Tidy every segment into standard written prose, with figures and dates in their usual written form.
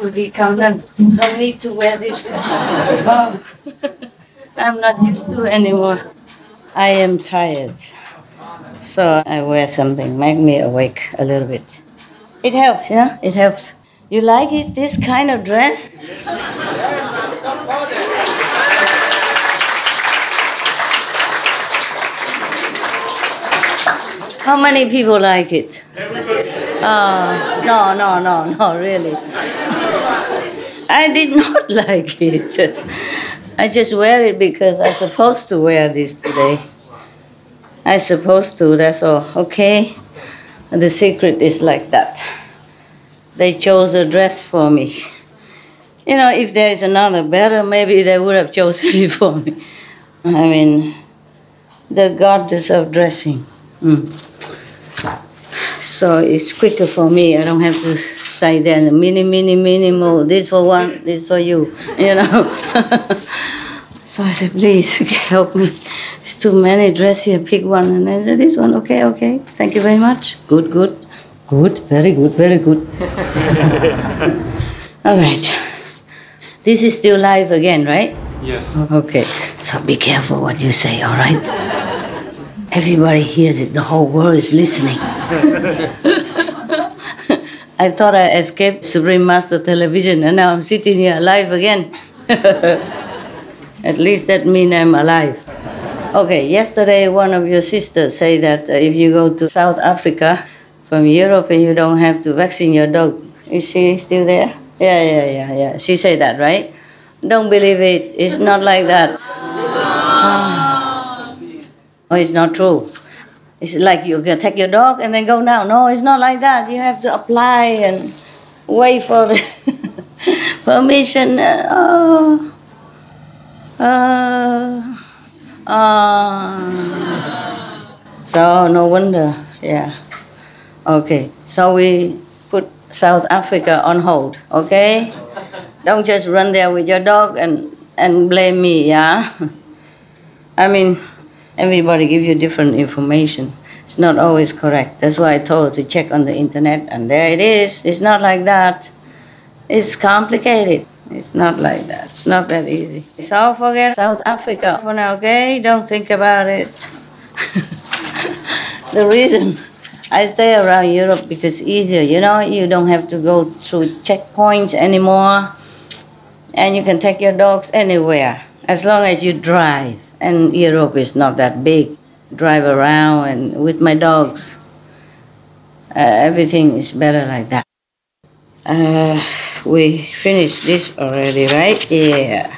to become nun. Don't need to wear this. Oh, I'm not used to anymore. I am tired, so I wear something, make me awake a little bit. It helps, yeah? It helps. You like it, this kind of dress? How many people like it? No, really. I did not like it. I just wear it because I'm supposed to wear this today. I'm supposed to, that's all, okay? And the secret is like that. They chose a dress for me. You know, if there is another better, maybe they would have chosen it for me. I mean, the goddess of dressing. So it's quicker for me. I don't have to stay there in the minimal. This for one, this for you, you know. So I said, please help me. It's too many dress here. Pick one, and I said, this one. Okay. Thank you very much. Good. Very good. All right. This is still live again, right? Yes. Okay. So be careful what you say. All right. Everybody hears it. The whole world is listening. I thought I escaped Supreme Master Television, and now I'm sitting here alive again. At least that means I'm alive. Okay, yesterday one of your sisters said that if you go to South Africa from Europe and you don't have to vaccinate your dog. Is she still there? Yeah. She said that, right? Don't believe it. It's not like that. Oh, it's not true. It's like you can take your dog and then go now. No, it's not like that. You have to apply and wait for the permission. So no wonder, yeah. Okay, so we put South Africa on hold, okay? Don't just run there with your dog and blame me, yeah? I mean, everybody gives you different information. It's not always correct. That's why I told to check on the internet, and there it is. It's not like that. It's complicated. It's not like that. It's not that easy. So forget South Africa for now, okay? Don't think about it. The reason I stay around Europe because it's easier, you know? You don't have to go through checkpoints anymore, and you can take your dogs anywhere as long as you drive. And Europe is not that big. Drive around and with my dogs. Everything is better like that. We finished this already, right? Yeah.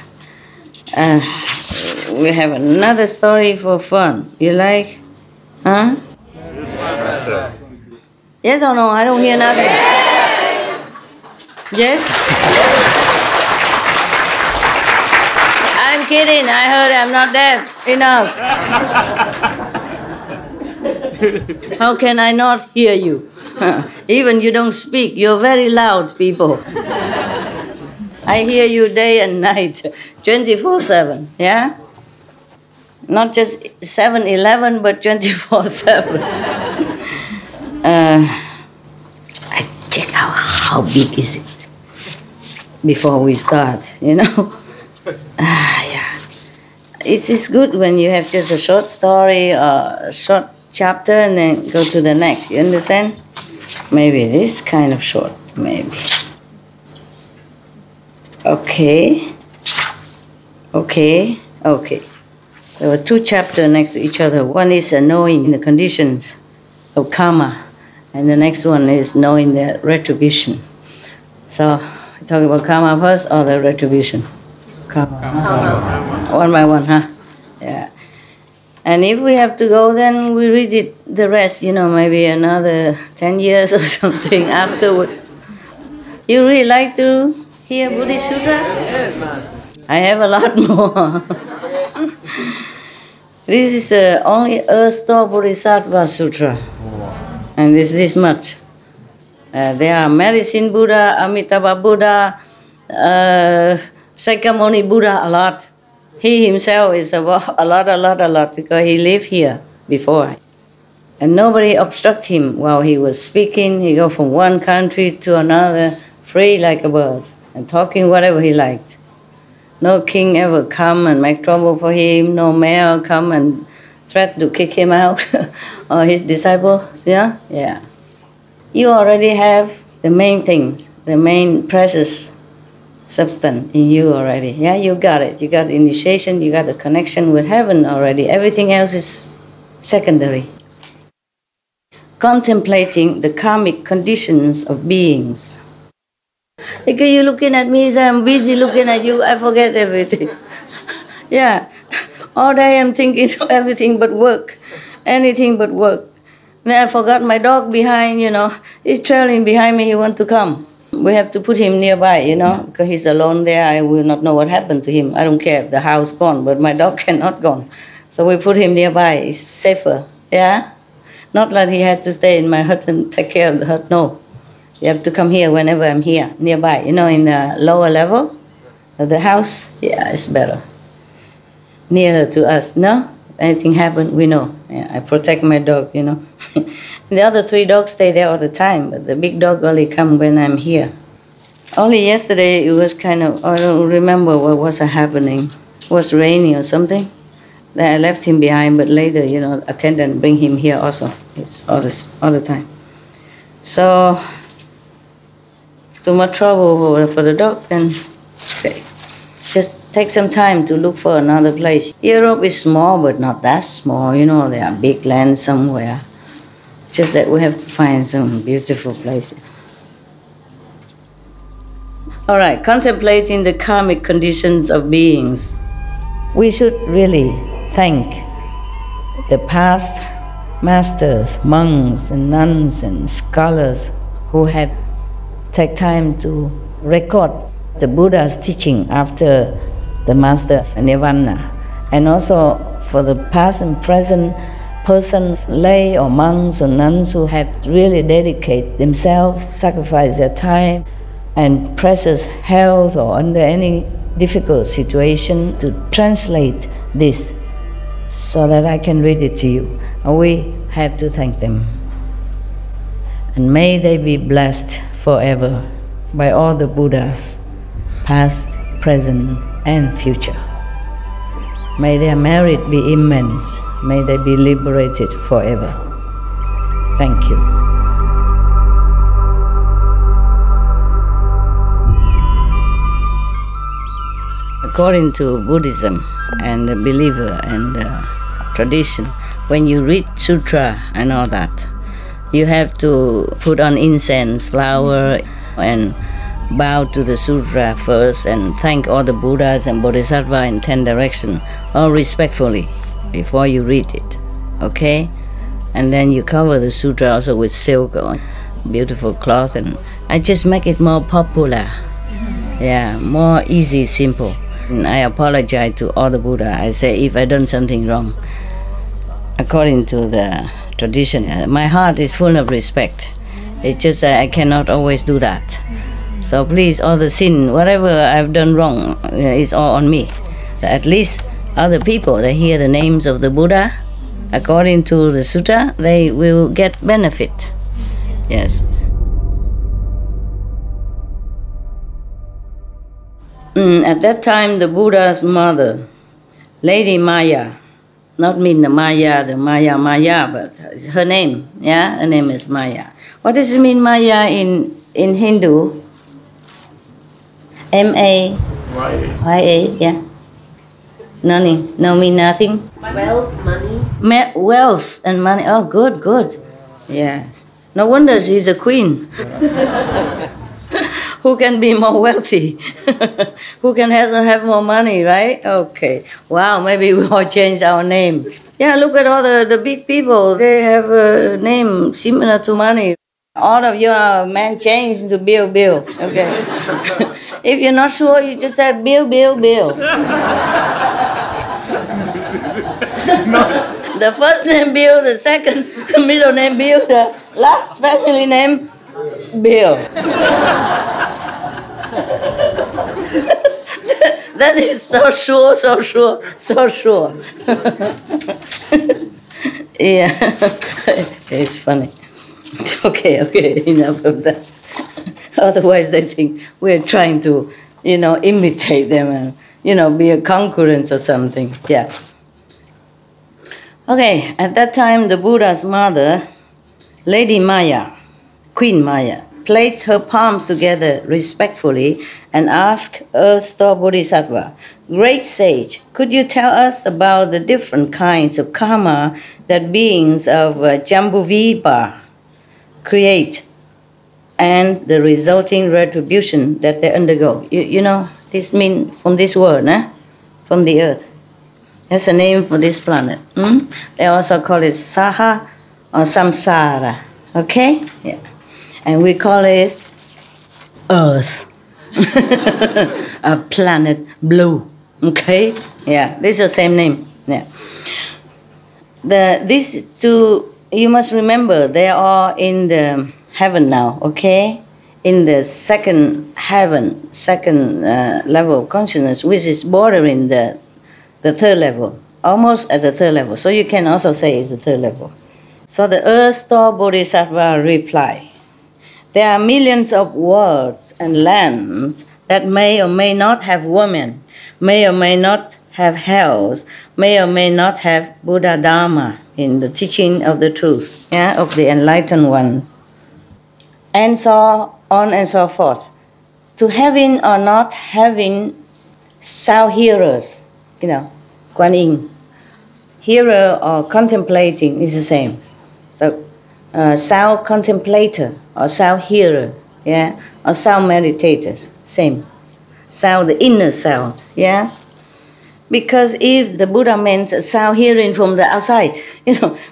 We have another story for fun. You like? Huh? Yes or no? I don't hear nothing. Yes? I'm kidding. I heard I'm not deaf. Enough. How can I not hear you? Even you don't speak. You're very loud, people. I hear you day and night, 24/7. Yeah? Not just 7-11, but 24/7. I check out how big is it before we start, you know? Yeah. It's good when you have just a short story or a short chapter and then go to the next. You understand? Maybe this kind of short, maybe. Okay. There were two chapters next to each other. One is knowing the conditions of karma, and the next one is knowing the retribution. So, talk about karma first or the retribution? Karma. One by one, huh? Yeah. And if we have to go, then we read it, the rest, you know, maybe another 10 years or something afterward. You really like to hear Buddhist Sutra? Yes, Master. I have a lot more. This is only Earth Store Bodhisattva Sutra. And it's this much. There are Medicine Buddha, Amitabha Buddha, Sakyamuni Buddha, a lot. He himself is a lot, because he lived here before. And nobody obstruct him while he was speaking. He go from one country to another, free like a bird. and talking whatever he liked. No king ever come and make trouble for him. No mayor come and threat to kick him out or his disciples. Yeah? Yeah. You already have the main things, the main precious substance in you already. Yeah, you got it. You got the initiation, you got the connection with heaven already. Everything else is secondary. Contemplating the karmic conditions of beings. Like you looking at me, so I'm busy looking at you, I forget everything. Yeah, all day I'm thinking of everything but work, anything but work. Then I forgot my dog behind, he's trailing behind me, he wants to come. We have to put him nearby, because he's alone there, I will not know what happened to him. I don't care if the house gone, but my dog cannot go. So we put him nearby, it's safer, yeah? Not like he had to stay in my hut and take care of the hut, no. You have to come here whenever I'm here, nearby. In the lower level of the house, yeah, it's better. Nearer to us, no? Anything happen, we know. Yeah, I protect my dog, The other 3 dogs stay there all the time, but the big dog only come when I'm here. Only yesterday it was I don't remember what was happening. It was raining or something. Then I left him behind, but later, attendant bring him here also. It's all the time. So, too much trouble for the dog, then okay. Just take some time to look for another place. Europe is small, but not that small. There are big lands somewhere. Just that we have to find some beautiful places. All right, contemplating the karmic conditions of beings. We should really thank the past masters, monks and nuns and scholars who have taken time to record the Buddha's teaching after the master's nirvana, and also for the past and present persons, lay or monks or nuns who have really dedicated themselves, sacrificed their time and precious health or under any difficult situation to translate this so that I can read it to you. And we have to thank them. And may they be blessed forever by all the Buddhas, past, present, and future. May their merit be immense. May they be liberated forever. Thank you. According to Buddhism and the believer and the tradition, when you read sutra and all that, you have to put on incense, flower, and bow to the sutra first and thank all the Buddhas and Bodhisattvas in 10 directions, all respectfully, before you read it, okay? And then you cover the sutra also with silk or beautiful cloth, and I just make it more popular, yeah, more easy, simple. And I apologize to all the Buddha. I say if I done something wrong, according to the tradition, my heart is full of respect. It's just that I cannot always do that. So please, all the sin, whatever I've done wrong, is all on me. At least other people, they hear the names of the Buddha, according to the sutta, they will get benefit. Yes. At that time, the Buddha's mother, Lady Maya, not mean the Maya, but her name, yeah, her name is Maya. What does it mean, Maya, in Hindu? M-A-Y-A, yeah. Nothing, no mean nothing. Wealth, money. Wealth and money, oh good, yeah. No wonder she's a queen. Who can be more wealthy? Who can have more money, right? Okay. Wow, maybe we all change our name. Yeah, look at all the big people. They have a name similar to money. All of your men change to Bill. Okay. If you're not sure, you just say Bill. The first name Bill, the second, the middle name Bill, the last family name Bill. That is so sure. Yeah, it's funny. Okay, enough of that. Otherwise, they think we're trying to, imitate them and, be a concurrent or something. Yeah. Okay, at that time, the Buddha's mother, Lady Maya, Queen Maya, placed her palms together respectfully and asked Earth Store Bodhisattva, "Great sage, could you tell us about the different kinds of karma that beings of Jambudvipa create and the resulting retribution that they undergo?" You know, this means from this word, from the earth. That's a name for this planet. They also call it Saha or Samsara. Okay? Yeah. And we call it Earth. A planet blue. Okay? Yeah, this is the same name. Yeah. These two, you must remember, they are in the heaven now, okay? In the second heaven, second level of consciousness, which is bordering the third level, almost at the third level. So you can also say it's the third level. So the Earth Store Bodhisattva replied, "There are millions of worlds and lands that may or may not have women, may or may not have hells, may or may not have Buddha Dharma in the teaching of the truth, of the enlightened ones, and so on and so forth. To having or not having sound hearers, Kuan Yin, hearer or contemplating is the same. So sound contemplator or sound hearer, or sound meditators, same. Sound, the inner sound, yes? Because if the Buddha meant sound hearing from the outside,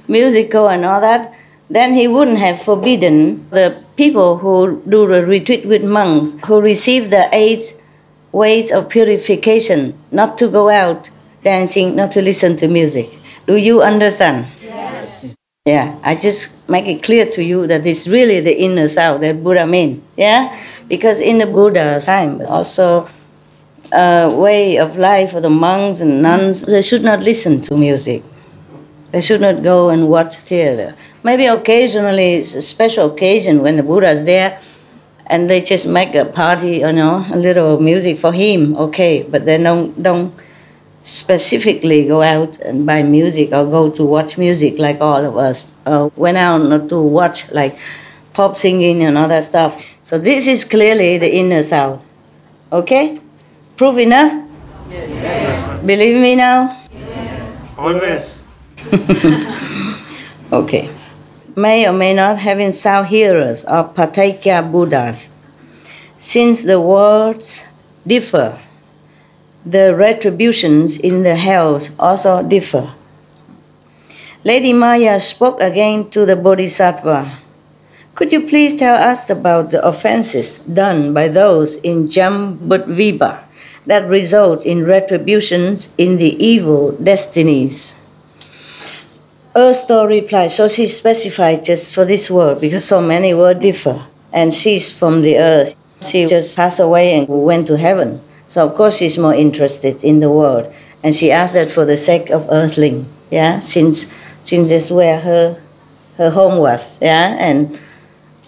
musical and all that, then he wouldn't have forbidden the people who do the retreat with monks, who receive the 8 ways of purification, not to go out dancing, not to listen to music. Do you understand? Yes. Yeah, I just make it clear to you that it's really the inner sound that Buddha meant. Yeah, because in the Buddha's time, also way of life for the monks and nuns, they should not listen to music. They should not go and watch theater. Maybe occasionally, it's a special occasion when the Buddha is there, and they just make a party, a little music for him. Okay, but they don't specifically go out and buy music or go to watch music like all of us. Went out not to watch like pop singing and all that stuff. So this is clearly the inner sound. Okay? Proof enough? Yes. Believe me now? Yes. Always. Okay. May or may not having sound hearers or Paticca Buddhas. Since the words differ, the retributions in the hells also differ. Lady Maya spoke again to the Bodhisattva. Could you please tell us about the offenses done by those in Jambudvipa that result in retributions in the evil destinies? Earth Store replied, so she specified just for this word because so many words differ. And she's from the earth. She just passed away and went to heaven. So of course she's more interested in the world. And she asked that for the sake of earthling, since that's where her home was, and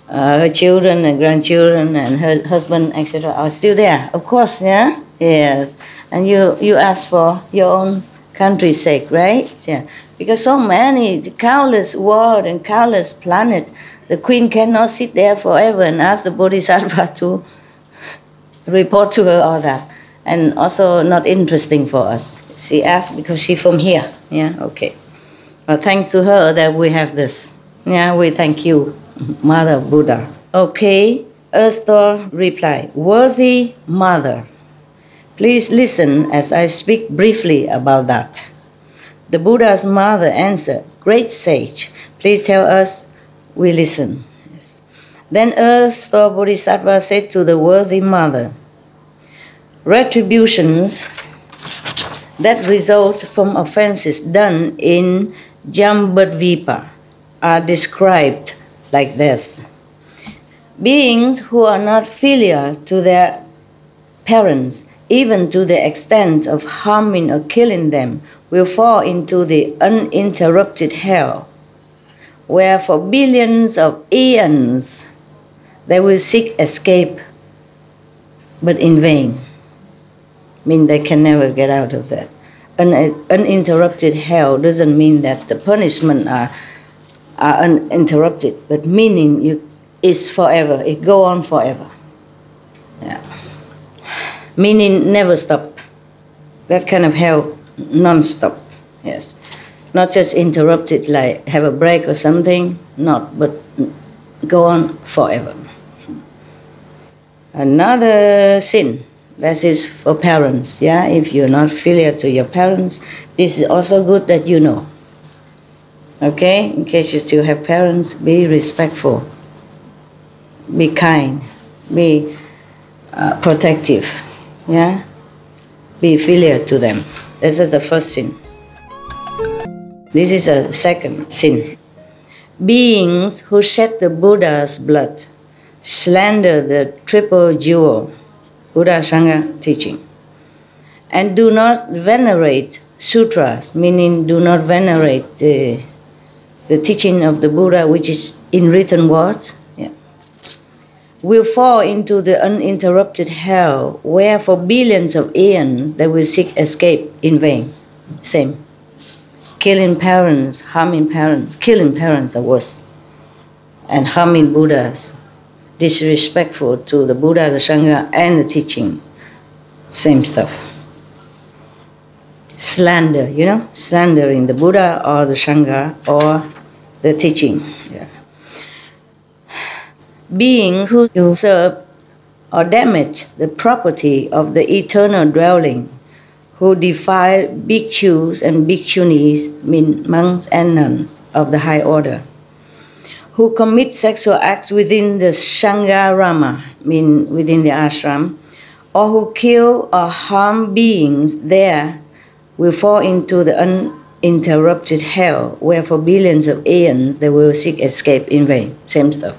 her children and grandchildren and her husband, etc. are still there, of course, yes. And you asked for your own country's sake, right? Yeah. Because so many, countless world and countless planet, the queen cannot sit there forever and ask the Bodhisattva to report to her all that. And also not interesting for us. She asked because she's from here. Okay. Well, thanks to her that we have this. We thank you, Mother Buddha. Okay. Earth Store replied, worthy Mother, please listen as I speak briefly about that. The Buddha's mother answered, great sage, please tell us, we listen. Yes. Then Earth Store Bodhisattva said to the worthy mother, retributions that result from offenses done in Jambudvipa are described like this. Beings who are not filial to their parents, even to the extent of harming or killing them, will fall into the uninterrupted hell, where for billions of eons They will seek escape, but in vain. Mean they can never get out of that. Uninterrupted hell doesn't mean that the punishment are uninterrupted, but meaning it's forever. It go on forever. Yeah. Meaning never stop. That kind of hell, non-stop. Yes. Not just interrupted like have a break or something, not, but go on forever. Another sin, that is for parents, yeah? If you're not filial to your parents, this is also good that you know. Okay? In case you still have parents, be respectful, be kind, be protective, yeah? Be filial to them. This is the first sin. This is a second sin. Beings who shed the Buddha's blood slander the triple jewel, Buddha Sangha teaching, and do not venerate sutras, meaning do not venerate the teaching of the Buddha, which is in written words, will fall into the uninterrupted hell, where for billions of aeons they will seek escape in vain. Same. Killing parents, harming parents, killing parents are worse, and harming Buddhas, disrespectful to the Buddha, the Sangha, and the teaching. Same stuff. Slander, slandering the Buddha or the Sangha or the teaching. Yeah. Beings who usurp or damage the property of the eternal dwelling, who defile bhikkhus and bhikkhunis, mean monks and nuns of the high order, who commit sexual acts within the Sangharama, mean within the ashram, or who kill or harm beings there, will fall into the uninterrupted hell, where for billions of aeons they will seek escape in vain. Same stuff.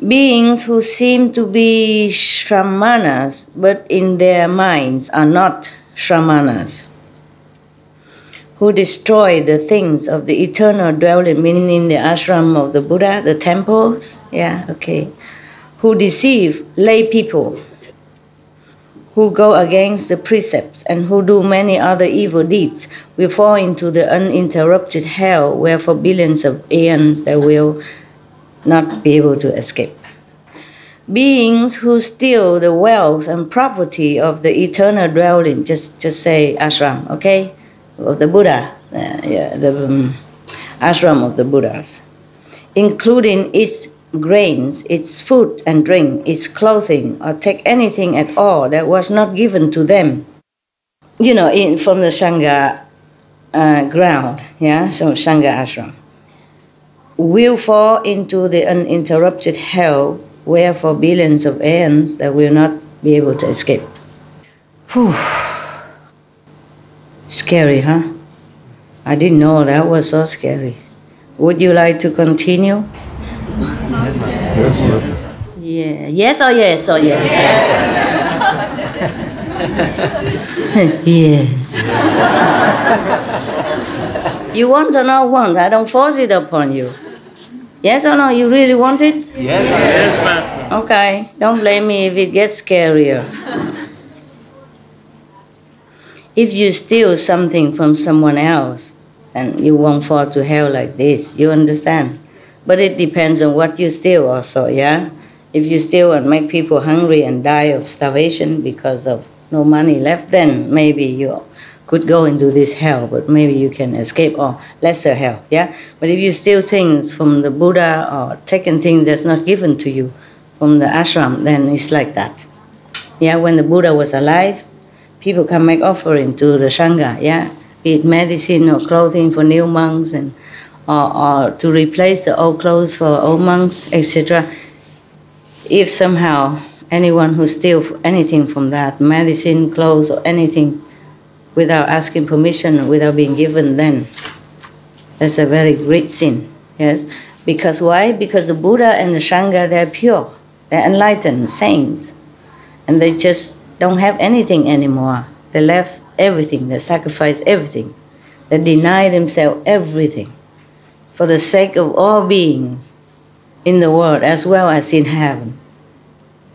Beings who seem to be shramanas, but in their minds are not shramanas, who destroy the things of the eternal dwelling, meaning in the ashram of the Buddha, the temples, who deceive lay people, who go against the precepts, and who do many other evil deeds, will fall into the uninterrupted hell, where for billions of aeons they will not be able to escape. Beings who steal the wealth and property of the eternal dwelling, just say ashram, of the Buddha, the ashram of the Buddhas, including its grains, its food and drink, its clothing, or take anything at all that was not given to them, from the Sangha ground, so Sangha ashram, will fall into the uninterrupted hell, where for billions of aeons they will not be able to escape. Whew. Scary, huh? I didn't know that was so scary. Would you like to continue? Yeah. Yes or yes or yes? Yeah. You want or not want? I don't force it upon you. Yes or no? You really want it? Yes, yes, Master. Okay. Don't blame me if it gets scarier. If you steal something from someone else, then you won't fall to hell like this. You understand? But it depends on what you steal also, yeah? If you steal and make people hungry and die of starvation because of no money left, then maybe you could go into this hell, but maybe you can escape or lesser hell, yeah? But if you steal things from the Buddha or taking things that's not given to you from the ashram, then it's like that. Yeah, when the Buddha was alive, people can make offering to the Sangha, yeah? Be it medicine or clothing for new monks, and or to replace the old clothes for old monks, etc. If somehow anyone who steals anything from that, medicine, clothes, or anything, without asking permission, without being given, then that's a very great sin, yes? Because why? Because the Buddha and the Sangha, they're pure, they're enlightened, saints, and they just don't have anything anymore. They left everything, they sacrificed everything, they deny themselves everything for the sake of all beings, in the world as well as in heaven.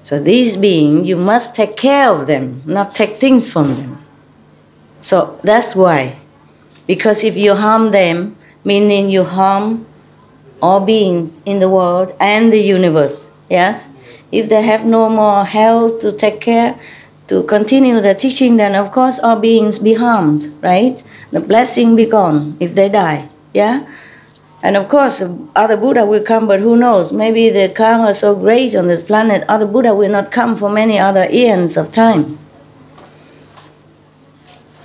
So these beings, you must take care of them, not take things from them. So that's why. Because if you harm them, meaning you harm all beings in the world and the universe, yes? If they have no more health to take care, to continue the teaching, then of course all beings be harmed, right? The blessing be gone if they die, yeah? And of course, other Buddha will come, but who knows? Maybe the karma is so great on this planet, other Buddha will not come for many other eons of time.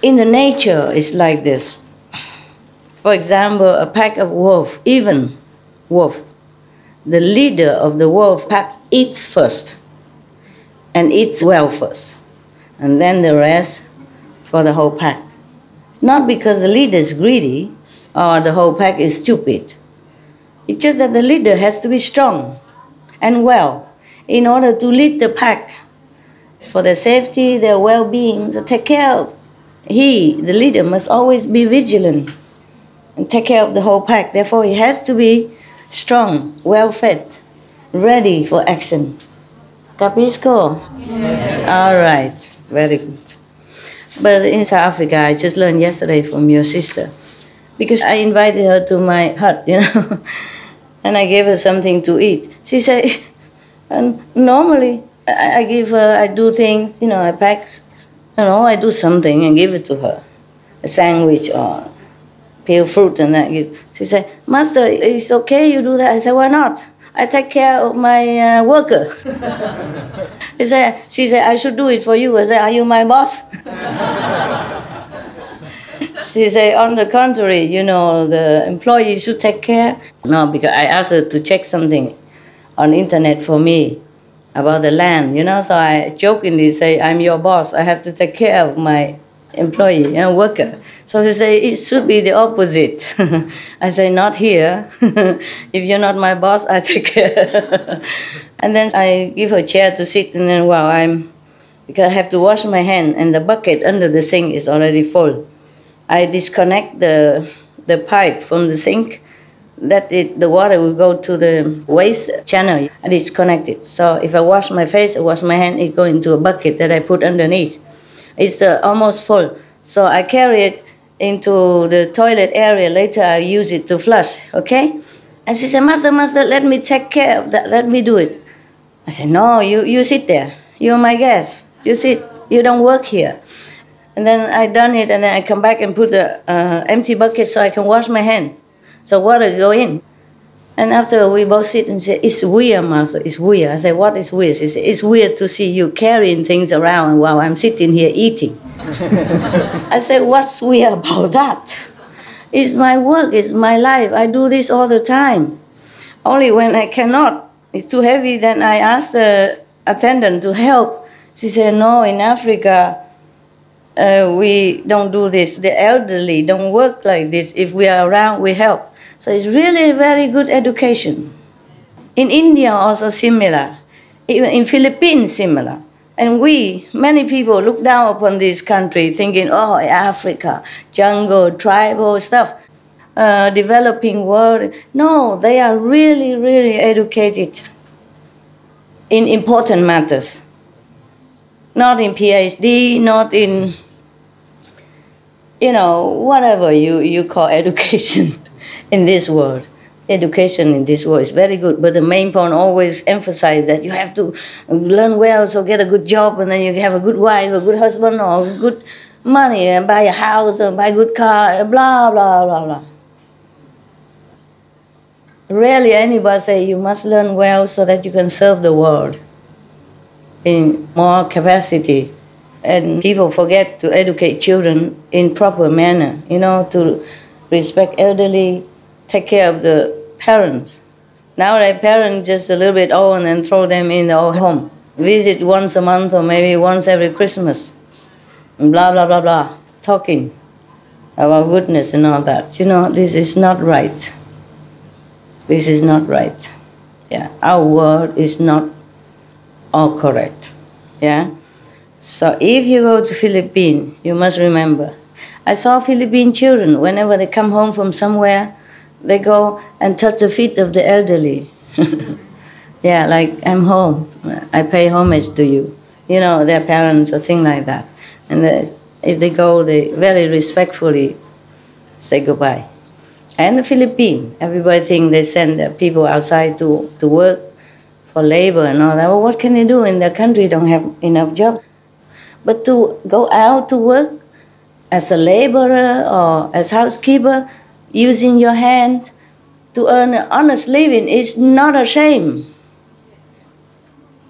In the nature, it's like this. For example, a pack of wolves, even wolf, the leader of the wolf pack eats first, and eats well first, and then the rest for the whole pack. Not because the leader is greedy, or the whole pack is stupid. It's just that the leader has to be strong and well in order to lead the pack for their safety, their well-being, to take care of. He, the leader, must always be vigilant and take care of the whole pack. Therefore, he has to be strong, well-fed, ready for action. Capisco? Yes. All right, very good. But in South Africa, I just learned yesterday from your sister, because I invited her to my hut, and I gave her something to eat. She said, and normally I give her, I do things, I pack, I do something and give it to her, a sandwich or peel fruit and that. She said, Master, it's okay you do that? I said, why not? I take care of my worker. She said, I should do it for you. I said, are you my boss? She said, on the contrary, the employee should take care. No, because I asked her to check something on internet for me about the land, so I jokingly say, I'm your boss. I have to take care of my employee, worker. So they say, it should be the opposite. I say, not here. If you're not my boss, I take care. And then I give her a chair to sit, and then, because I have to wash my hand, and the bucket under the sink is already full. I disconnect the pipe from the sink, the water will go to the waste channel. I disconnect it. So if I wash my face, I wash my hand, it goes into a bucket that I put underneath. It's almost full. So I carry it into the toilet area. Later I use it to flush, okay? And she said, Master, let me take care of that. Let me do it. I said, no, you sit there. You're my guest. You sit. You don't work here. And then I done it, and then I come back and put the empty bucket so I can wash my hand. So water go in. And after we both sit and say, it's weird, Master, it's weird. I say, what is weird? She said, it's weird to see you carrying things around while I'm sitting here eating. I said, what's weird about that? It's my work, it's my life. I do this all the time. Only when I cannot, it's too heavy, then I ask the attendant to help. She said, no, in Africa, we don't do this. The elderly don't work like this. If we are around, we help. So it's really a very good education. In India also similar. Even in Philippines similar. And many people look down upon this country thinking, oh, Africa, jungle, tribal stuff, developing world. No, they are really, really educated in important matters. Not in PhD, not in, whatever you call education in this world. Education in this world is very good, but the main point always emphasize that you have to learn well, so get a good job, and then you have a good wife, a good husband, or good money, and buy a house, and buy a good car, and blah, blah, blah, blah. Rarely anybody say you must learn well so that you can serve the world in more capacity. And people forget to educate children in proper manner, to respect elderly, take care of the parents. Now the parents just a little bit old and then throw them in the old home. Visit once a month or maybe once every Christmas. And blah, blah, blah, blah. Talking about goodness and all that. This is not right. This is not right. Yeah, our world is not all correct. Yeah. So if you go to Philippines, you must remember. I saw Philippine children, whenever they come home from somewhere, they go and touch the feet of the elderly. Yeah, like I'm home. I pay homage to you. You know, their parents or thing like that. And if they go, they very respectfully say goodbye. And the Philippines, everybody think they send their people outside to work for labor and all that. Well, what can they do in their country? Don't have enough jobs. But to go out to work as a laborer or as housekeeper, using your hand to earn an honest living is not a shame.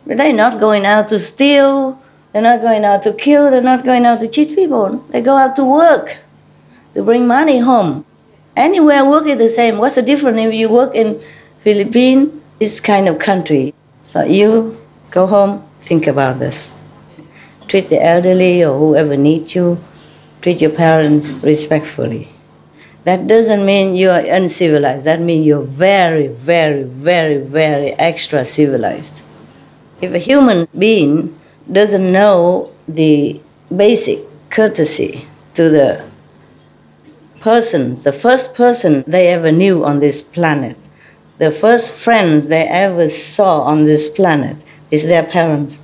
They're not going out to steal, they're not going out to kill, they're not going out to cheat people. They go out to work, to bring money home. Anywhere work is the same. What's the difference if you work in Philippines, this kind of country? So you go home, think about this. Treat the elderly or whoever needs you. Treat your parents respectfully. That doesn't mean you are uncivilized. That means you're very, very, very, very extra civilized. If a human being doesn't know the basic courtesy to the persons, the first person they ever knew on this planet, the first friends they ever saw on this planet is their parents.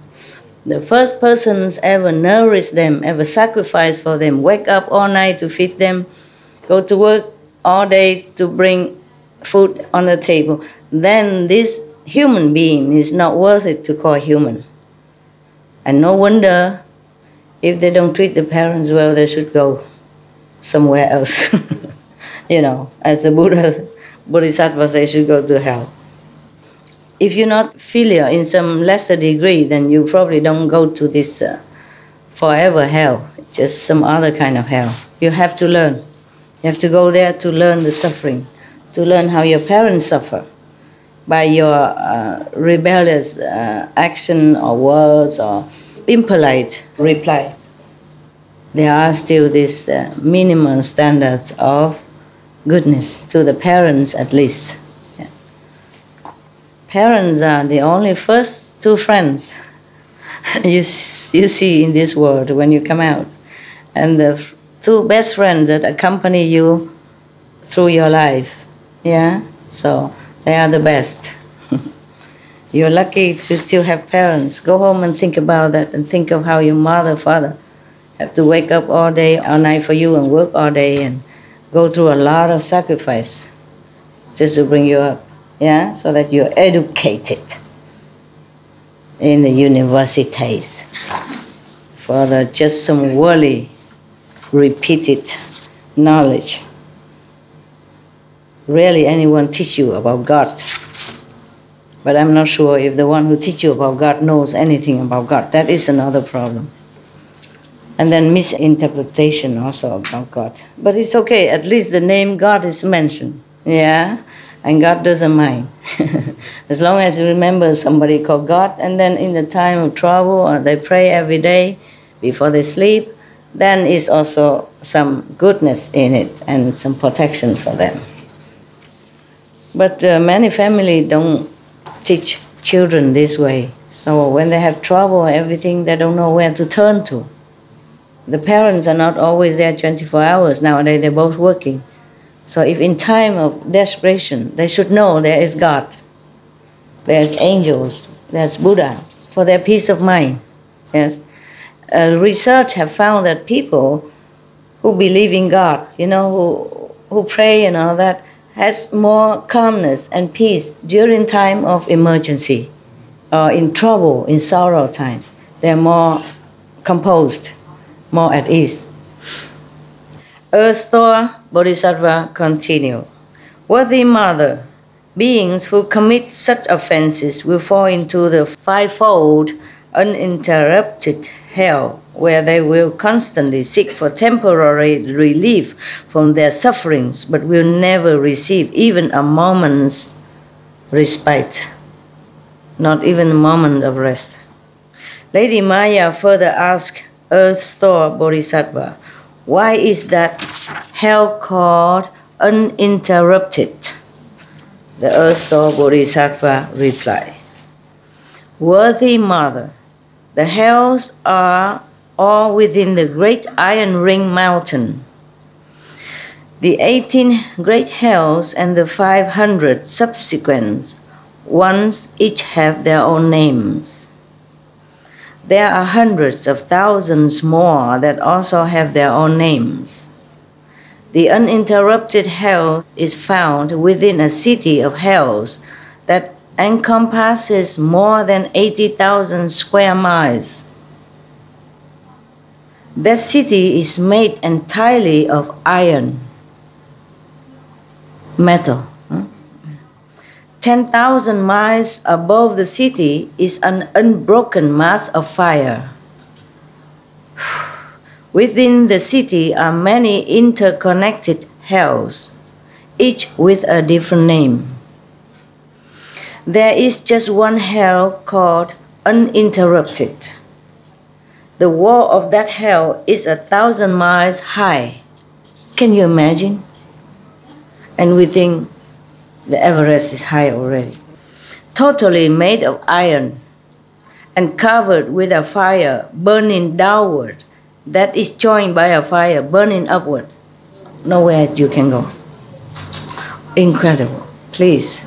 The first persons ever nourished them, ever sacrificed for them, wake up all night to feed them, go to work all day to bring food on the table, then this human being is not worth it to call human. And no wonder if they don't treat the parents well, they should go somewhere else. You know, as the Bodhisattva says, should go to hell. If you're not filial in some lesser degree, then you probably don't go to this forever hell, just some other kind of hell. You have to learn. You have to go there to learn the suffering, to learn how your parents suffer by your rebellious action or words or impolite replies. There are still these minimum standards of goodness, to the parents at least. Yeah. Parents are the only first two friends you see in this world when you come out. And the two best friends that accompany you through your life. Yeah? So they are the best. You're lucky to still have parents. Go home and think about that and think of how your mother, father have to wake up all day, all night for you and work all day and go through a lot of sacrifice just to bring you up. Yeah? So that you're educated in the universities for just some worldly repeated knowledge. Rarely anyone teach you about God. But I'm not sure if the one who teach you about God knows anything about God. That is another problem. And then misinterpretation also about God. But it's okay, at least the name God is mentioned. Yeah? And God doesn't mind. As long as you remember somebody called God, and then in the time of trouble, or they pray every day before they sleep, then is also some goodness in it and some protection for them. But many families don't teach children this way. So when they have trouble or everything, they don't know where to turn to. The parents are not always there 24 hours. Nowadays they're both working. So if in time of desperation, they should know there is God, there's angels, there's Buddha, for their peace of mind. Yes. Research have found that people who believe in God, you know, who pray and all that, has more calmness and peace during time of emergency or in trouble, in sorrow time. They're more composed, more at ease. Earth Thor Bodhisattva continue. Worthy mother, beings who commit such offenses will fall into the fivefold uninterrupted hell, where they will constantly seek for temporary relief from their sufferings, but will never receive even a moment's respite, not even a moment of rest. Lady Maya further asked Earth Store Bodhisattva, why is that hell called uninterrupted? The Earth Store Bodhisattva replied, Worthy mother, the hells are all within the great iron ring mountain. The 18 great hells and the 500 subsequent ones each have their own names. There are hundreds of thousands more that also have their own names. The uninterrupted hell is found within a city of hells that encompasses more than 80,000 square miles. That city is made entirely of iron, metal. 10,000 miles above the city is an unbroken mass of fire. Within the city are many interconnected hells, each with a different name. There is just one hell called uninterrupted. The wall of that hell is 1,000 miles high. Can you imagine? And we think the Everest is high already. Totally made of iron and covered with a fire burning downward that is joined by a fire burning upward. Nowhere you can go. Incredible. Please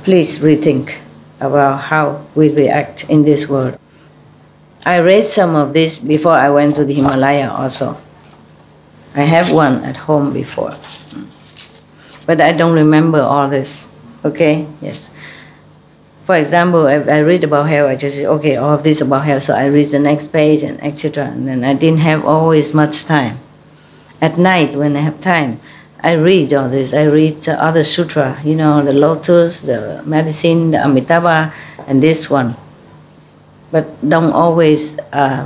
rethink about how we react in this world. I read some of this before I went to the Himalaya also. I have one at home before. But I don't remember all this. Okay? Yes. For example, I read about hell, I just say, okay, all of this about hell, so I read the next page and etc. And then I didn't have always much time. At night, when I have time, I read all this. I read the other sutra, you know, the lotus, the medicine, the Amitabha, and this one. But don't always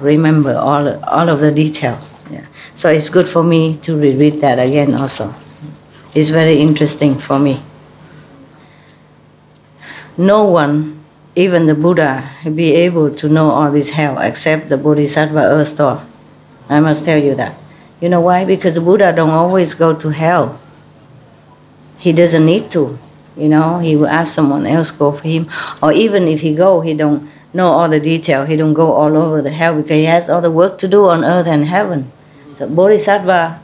remember all of the detail. Yeah. So it's good for me to reread that again also. It's very interesting for me. No one, even the Buddha, be able to know all this hell except the Bodhisattva earth store. I must tell you that. You know why? Because the Buddha don't always go to hell. He doesn't need to. You know, he will ask someone else go for him. Or even if he go, he don't know all the detail. He don't go all over the hell because he has all the work to do on earth and heaven. So Bodhisattva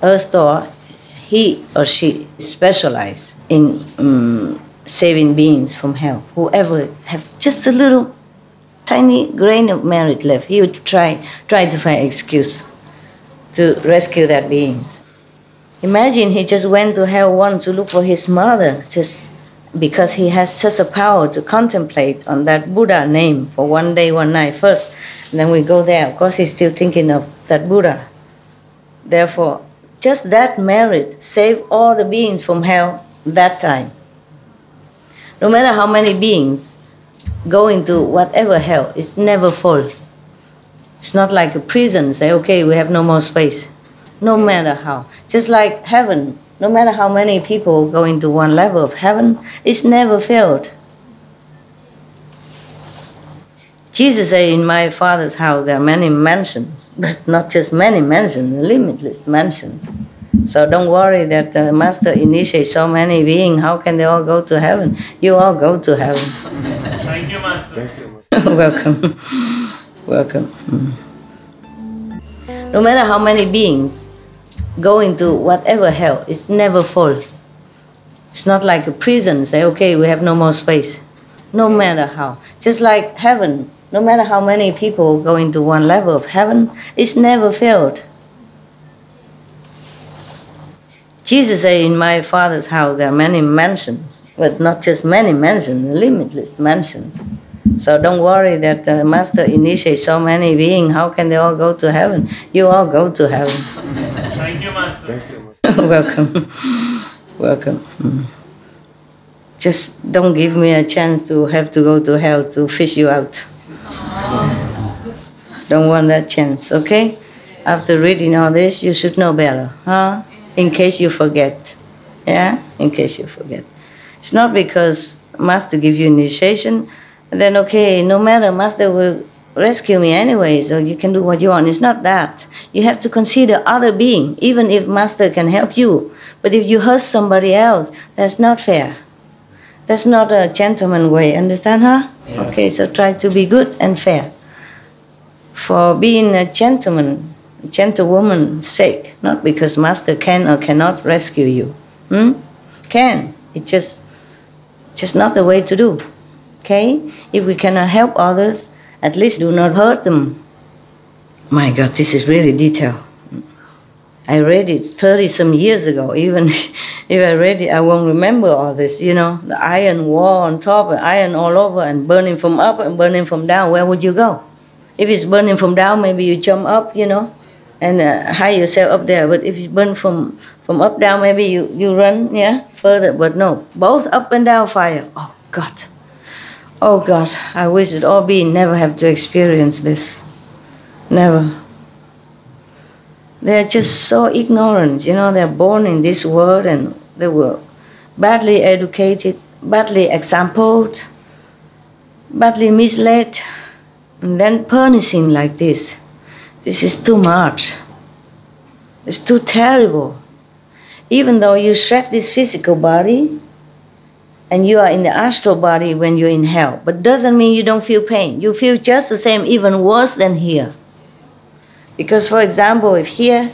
earth store, he or she specialize in saving beings from hell. Whoever have just a little tiny grain of merit left, he would try to find excuse to rescue that beings. Imagine he just went to hell once to look for his mother, just because he has such a power to contemplate on that Buddha name for one day, one night first. And then we go there. Of course, he's still thinking of that Buddha. Therefore, just that merit saved all the beings from hell that time. No matter how many beings go into whatever hell, it's never full. It's not like a prison, say, okay, we have no more space. No matter how. Just like heaven, no matter how many people go into one level of heaven, it's never filled. Jesus said, in my Father's house there are many mansions, but not just many mansions, limitless mansions. So don't worry that the Master initiates so many beings, how can they all go to heaven? You all go to heaven. Thank you, Master. Welcome. Welcome. No matter how many beings go into whatever hell, it's never full. It's not like a prison, say, okay, we have no more space. No matter how. Just like heaven, no matter how many people go into one level of heaven, it's never filled. Jesus said, in my Father's house there are many mansions, but not just many mansions, limitless mansions. So don't worry that the Master initiates so many beings, how can they all go to heaven? You all go to heaven. Thank you, Master. Welcome. Welcome. Just don't give me a chance to have to go to hell to fish you out. Don't want that chance, okay? After reading all this, you should know better, huh? In case you forget. Yeah? In case you forget. It's not because Master gives you initiation, and then okay, no matter, Master will rescue me anyway, so you can do what you want. It's not that. You have to consider other being, even if Master can help you. But if you hurt somebody else, that's not fair. That's not a gentleman way, understand, huh? Yeah. Okay, so try to be good and fair. For being a gentleman, gentlewoman's sake, not because Master can or cannot rescue you. Can. It just Just not the way to do. Okay? If we cannot help others, at least do not hurt them. My God, this is really detailed. I read it 30-some years ago. Even if I read it, I won't remember all this. You know, the iron wall on top, and iron all over, and burning from up and burning from down. Where would you go? If it's burning from down, maybe you jump up, you know, and hide yourself up there. But if it's burning from up down, maybe you run, yeah, further. But no, both up and down fire. Oh God. Oh God, I wish that all beings never have to experience this. Never. They're just so ignorant, you know, they're born in this world and they were badly educated, badly exampled, badly misled, and then punishing like this. This is too much. It's too terrible. Even though you shred this physical body and you are in the astral body when you're in hell, but doesn't mean you don't feel pain. You feel just the same, even worse than here. Because, for example, if here,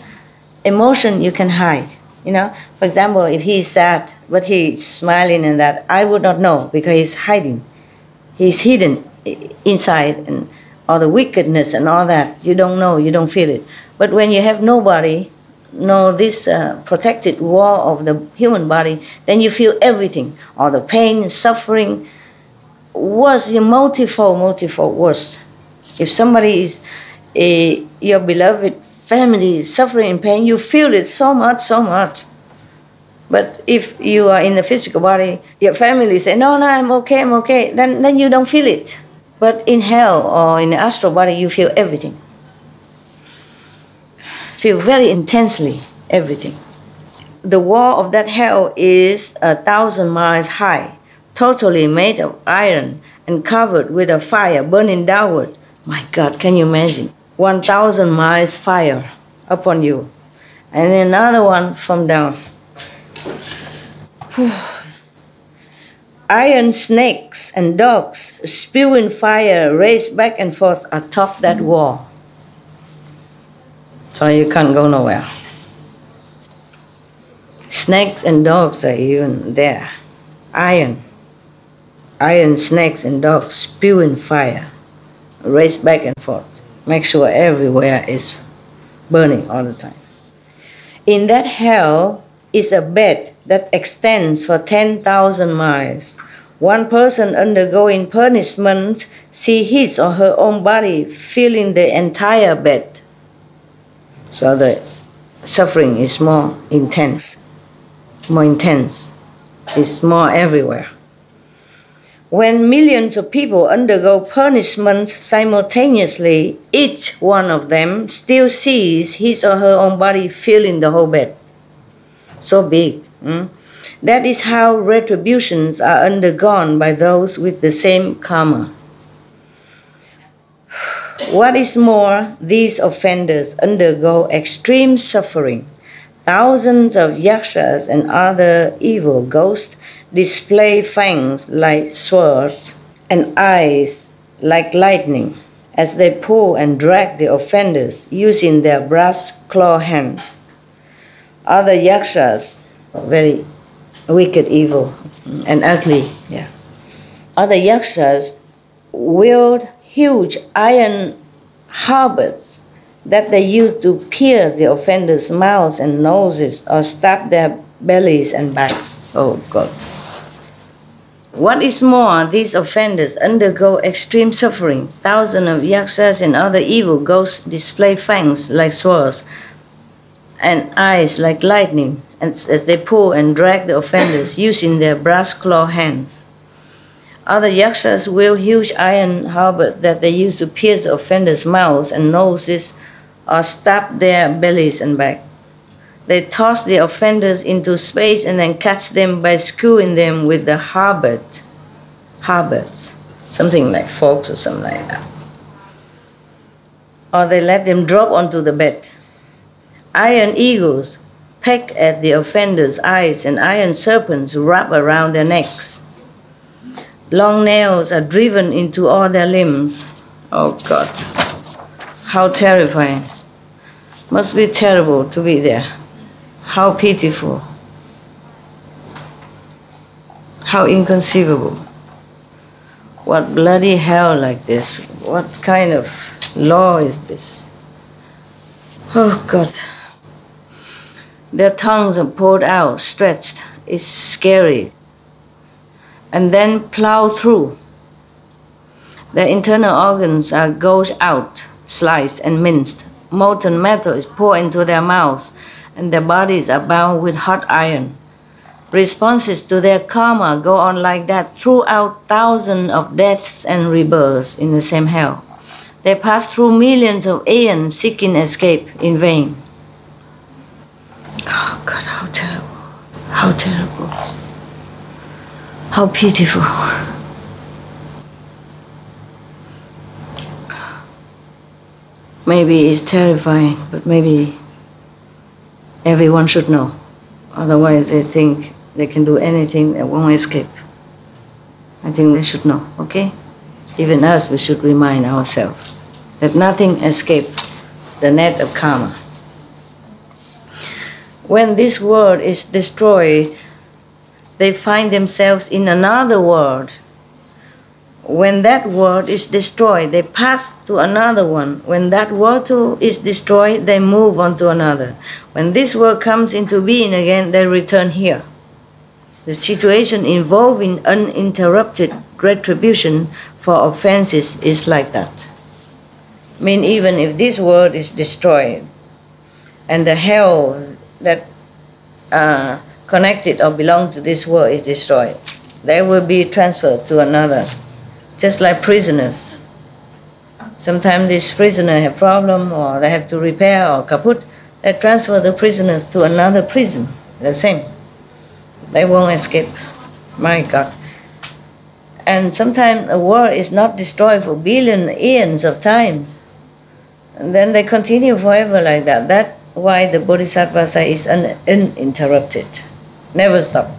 emotion you can hide, you know. For example, if he's sad, but he's smiling and that, I would not know because he's hiding. He's hidden inside, and all the wickedness and all that, you don't know, you don't feel it. But when you have nobody, no this protected wall of the human body, then you feel everything, all the pain, suffering, worse, multifold worse. If somebody is your beloved family is suffering in pain, you feel it so much. But if you are in the physical body, your family say, no, I'm okay, then you don't feel it. But in hell or in the astral body, you feel everything. Feel very intensely everything. The wall of that hell is 1,000 miles high, totally made of iron and covered with a fire burning downward. My God, can you imagine? 1,000 miles fire upon you, and another one from down. Iron snakes and dogs spewing fire race back and forth atop that wall. So you can't go nowhere. Snakes and dogs are even there. Iron snakes and dogs spewing fire race back and forth. Make sure everywhere is burning all the time. In that hell is a bed that extends for 10,000 miles. One person undergoing punishment sees his or her own body filling the entire bed. So the suffering is more intense. It's more everywhere. When millions of people undergo punishments simultaneously, each one of them still sees his or her own body filling the whole bed. So big. That is how retributions are undergone by those with the same karma. What is more, these offenders undergo extreme suffering. Thousands of yakshas and other evil ghosts display fangs like swords and eyes like lightning as they pull and drag the offenders using their brass claw hands. Other yakshas, very wicked, evil, and ugly, Other yakshas wield huge iron halberds that they use to pierce the offenders' mouths and noses or stab their bellies and backs. Oh God. What is more, these offenders undergo extreme suffering. Thousands of yakshas and other evil ghosts display fangs like swords and eyes like lightning as they pull and drag the offenders using their brass claw hands. Other yakshas wield huge iron halberds that they use to pierce the offenders' mouths and noses or stab their bellies and back. They toss the offenders into space and then catch them by screwing them with the halberds, something like forks or something like that. Or they let them drop onto the bed. Iron eagles peck at the offenders' eyes and iron serpents wrap around their necks. Long nails are driven into all their limbs. Oh God, how terrifying. Must be terrible to be there. How pitiful. How inconceivable. What bloody hell like this? What kind of law is this? Oh God. Their tongues are poured out, stretched. It's scary. And then plow through. Their internal organs are gouged out, sliced and minced. Molten metal is poured into their mouths, and their bodies are bound with hot iron. Responses to their karma go on like that throughout thousands of deaths and rebirths in the same hell. They pass through millions of aeons seeking escape in vain. Oh God, how terrible. How terrible. How pitiful. Maybe it's terrifying, but maybe everyone should know. Otherwise they think they can do anything, they won't escape. I think they should know, okay? Even us, we should remind ourselves that nothing escapes the net of karma. When this world is destroyed, they find themselves in another world. When that world is destroyed, they pass to another one. When that world too is destroyed, they move on to another. When this world comes into being again, they return here. The situation involving uninterrupted retribution for offenses is like that. I mean, even if this world is destroyed and the hell that connected or belong to this world is destroyed, they will be transferred to another. Just like prisoners. Sometimes these prisoners have problem or they have to repair or kaput. They transfer the prisoners to another prison. The same. They won't escape. My God. And sometimes a world is not destroyed for billion eons of times. And then they continue forever like that. That's why the Bodhisattva say is uninterrupted. Never stop.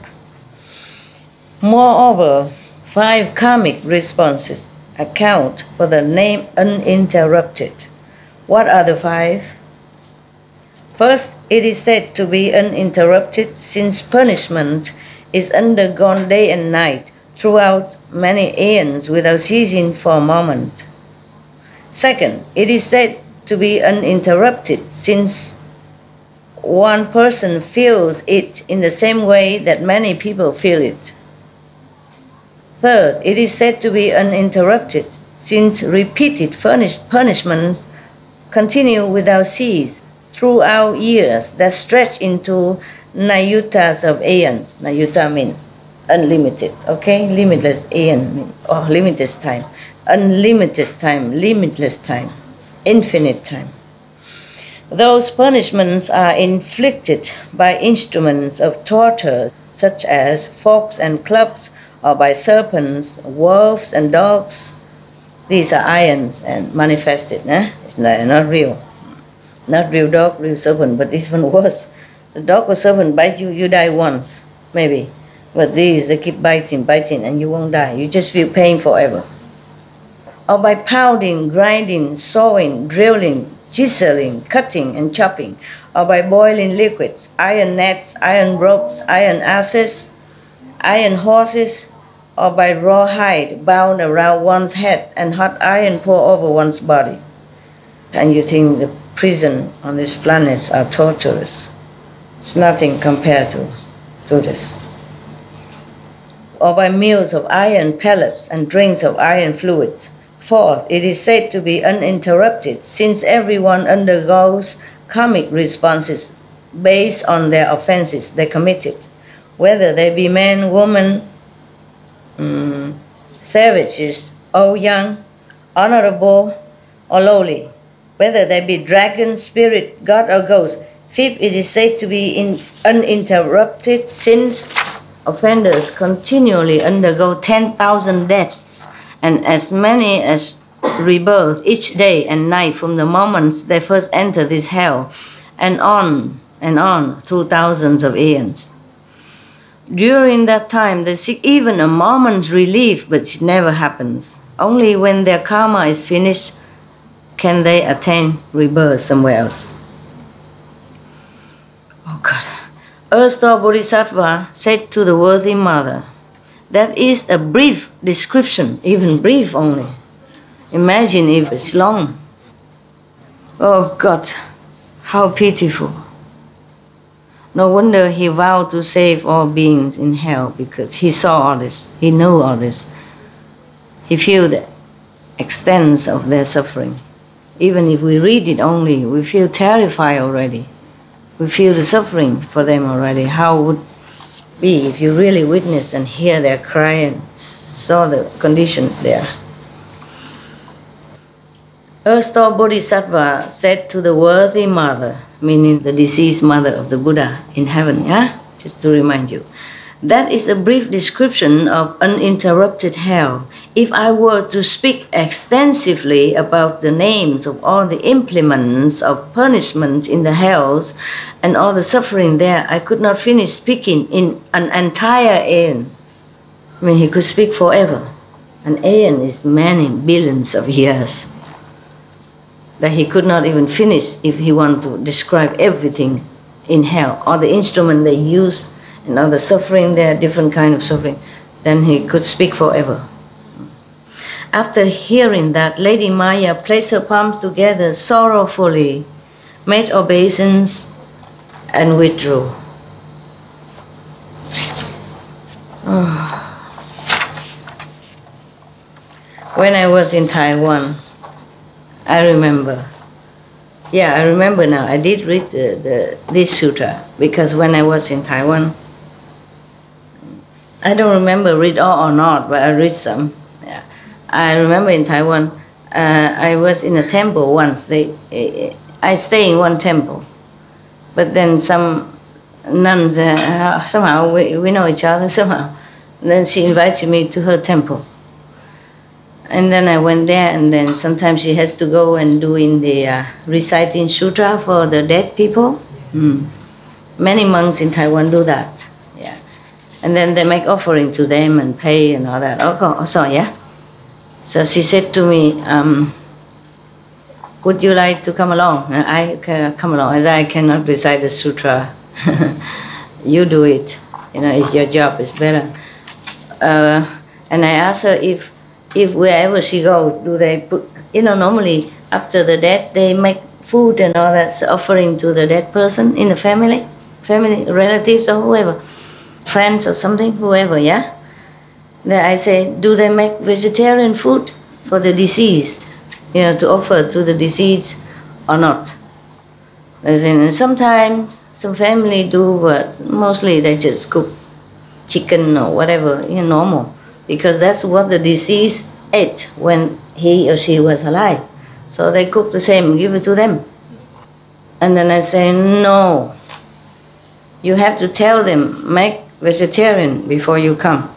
Moreover, 5 karmic responses account for the name uninterrupted. What are the 5? First, it is said to be uninterrupted since punishment is undergone day and night throughout many aeons without ceasing for a moment. Second, it is said to be uninterrupted since one person feels it in the same way that many people feel it. Third, it is said to be uninterrupted since repeated punishments continue without cease throughout years that stretch into nayutas of aeons. Nayuta means unlimited, okay? Limitless aeon means, or limited time. Unlimited time, limitless time, infinite time. Those punishments are inflicted by instruments of torture such as forks and clubs, or by serpents, wolves and dogs. These are irons and manifested. It's not real. Not real dog, real serpent, but even worse. The dog or serpent bite you, you die once, maybe. But these, they keep biting, and you won't die. You just feel pain forever. Or by pounding, grinding, sawing, drilling, chiseling, cutting and chopping. Or by boiling liquids, iron nets, iron ropes, iron asses, iron horses, or by raw hide bound around one's head and hot iron poured over one's body. And you think the prison on these planets are torturous. It's nothing compared to this. Or by meals of iron pellets and drinks of iron fluids. Fourth, it is said to be uninterrupted since everyone undergoes karmic responses based on their offenses they committed, whether they be man, woman, savages, old, young, honorable, or lowly, whether they be dragon, spirit, god, or ghost. Fifth, it is said to be uninterrupted since offenders continually undergo 10,000 deaths and as many as rebirth each day and night from the moment they first enter this hell, and on through thousands of aeons. During that time, they seek even a moment's relief, but it never happens. Only when their karma is finished can they attain rebirth somewhere else. Oh God. Erstwhile Bodhisattva said to the worthy mother, That is a brief description, even brief only. Imagine if it's long. Oh God, how pitiful. No wonder he vowed to save all beings in hell, because he saw all this, he knew all this. He feel the extent of their suffering. Even if we read it only, we feel terrified already. We feel the suffering for them already. How would it be if you really witness and hear their cry and saw the condition there? Erstwhile Bodhisattva said to the worthy mother, meaning the deceased mother of the Buddha in heaven, yeah? Just to remind you. That is a brief description of uninterrupted hell. If I were to speak extensively about the names of all the implements of punishment in the hells and all the suffering there, I could not finish speaking in an entire aeon. I mean, he could speak forever. An aeon is many billions of years. That he could not even finish if he wanted to describe everything in hell, all the instruments they use, and all the suffering there, different kind of suffering, then he could speak forever. After hearing that, Lady Maya placed her palms together sorrowfully, made obeisance, and withdrew. When I was in Taiwan, I remember. Yeah, I remember now. I did read this sutra, because when I was in Taiwan, I don't remember read all or not, but I read some. Yeah, I remember in Taiwan, I was in a temple once. I stay in one temple, but then some nuns somehow we know each other somehow. And then she invited me to her temple, and then I went there. And then sometimes she has to go and doing the reciting sutra for the dead people. Many monks in Taiwan do that. And then they make offering to them and pay and all that. So yeah. So she said to me, would you like to come along? And I come along. I said, I cannot recite the sutra. You do it. You know, it's your job. It's better. And I asked her if wherever she goes, do they put, you know, normally after the death, they make food and all that offering to the dead person in the family, relatives or whoever. Friends or something, whoever, yeah? Then I say, do they make vegetarian food for the deceased, you know, to offer to the deceased or not? And sometimes some family do, but mostly they just cook chicken or whatever, you know, normal, because that's what the deceased ate when he or she was alive. So they cook the same, give it to them. And then I say, no, you have to tell them, make vegetarian before you come.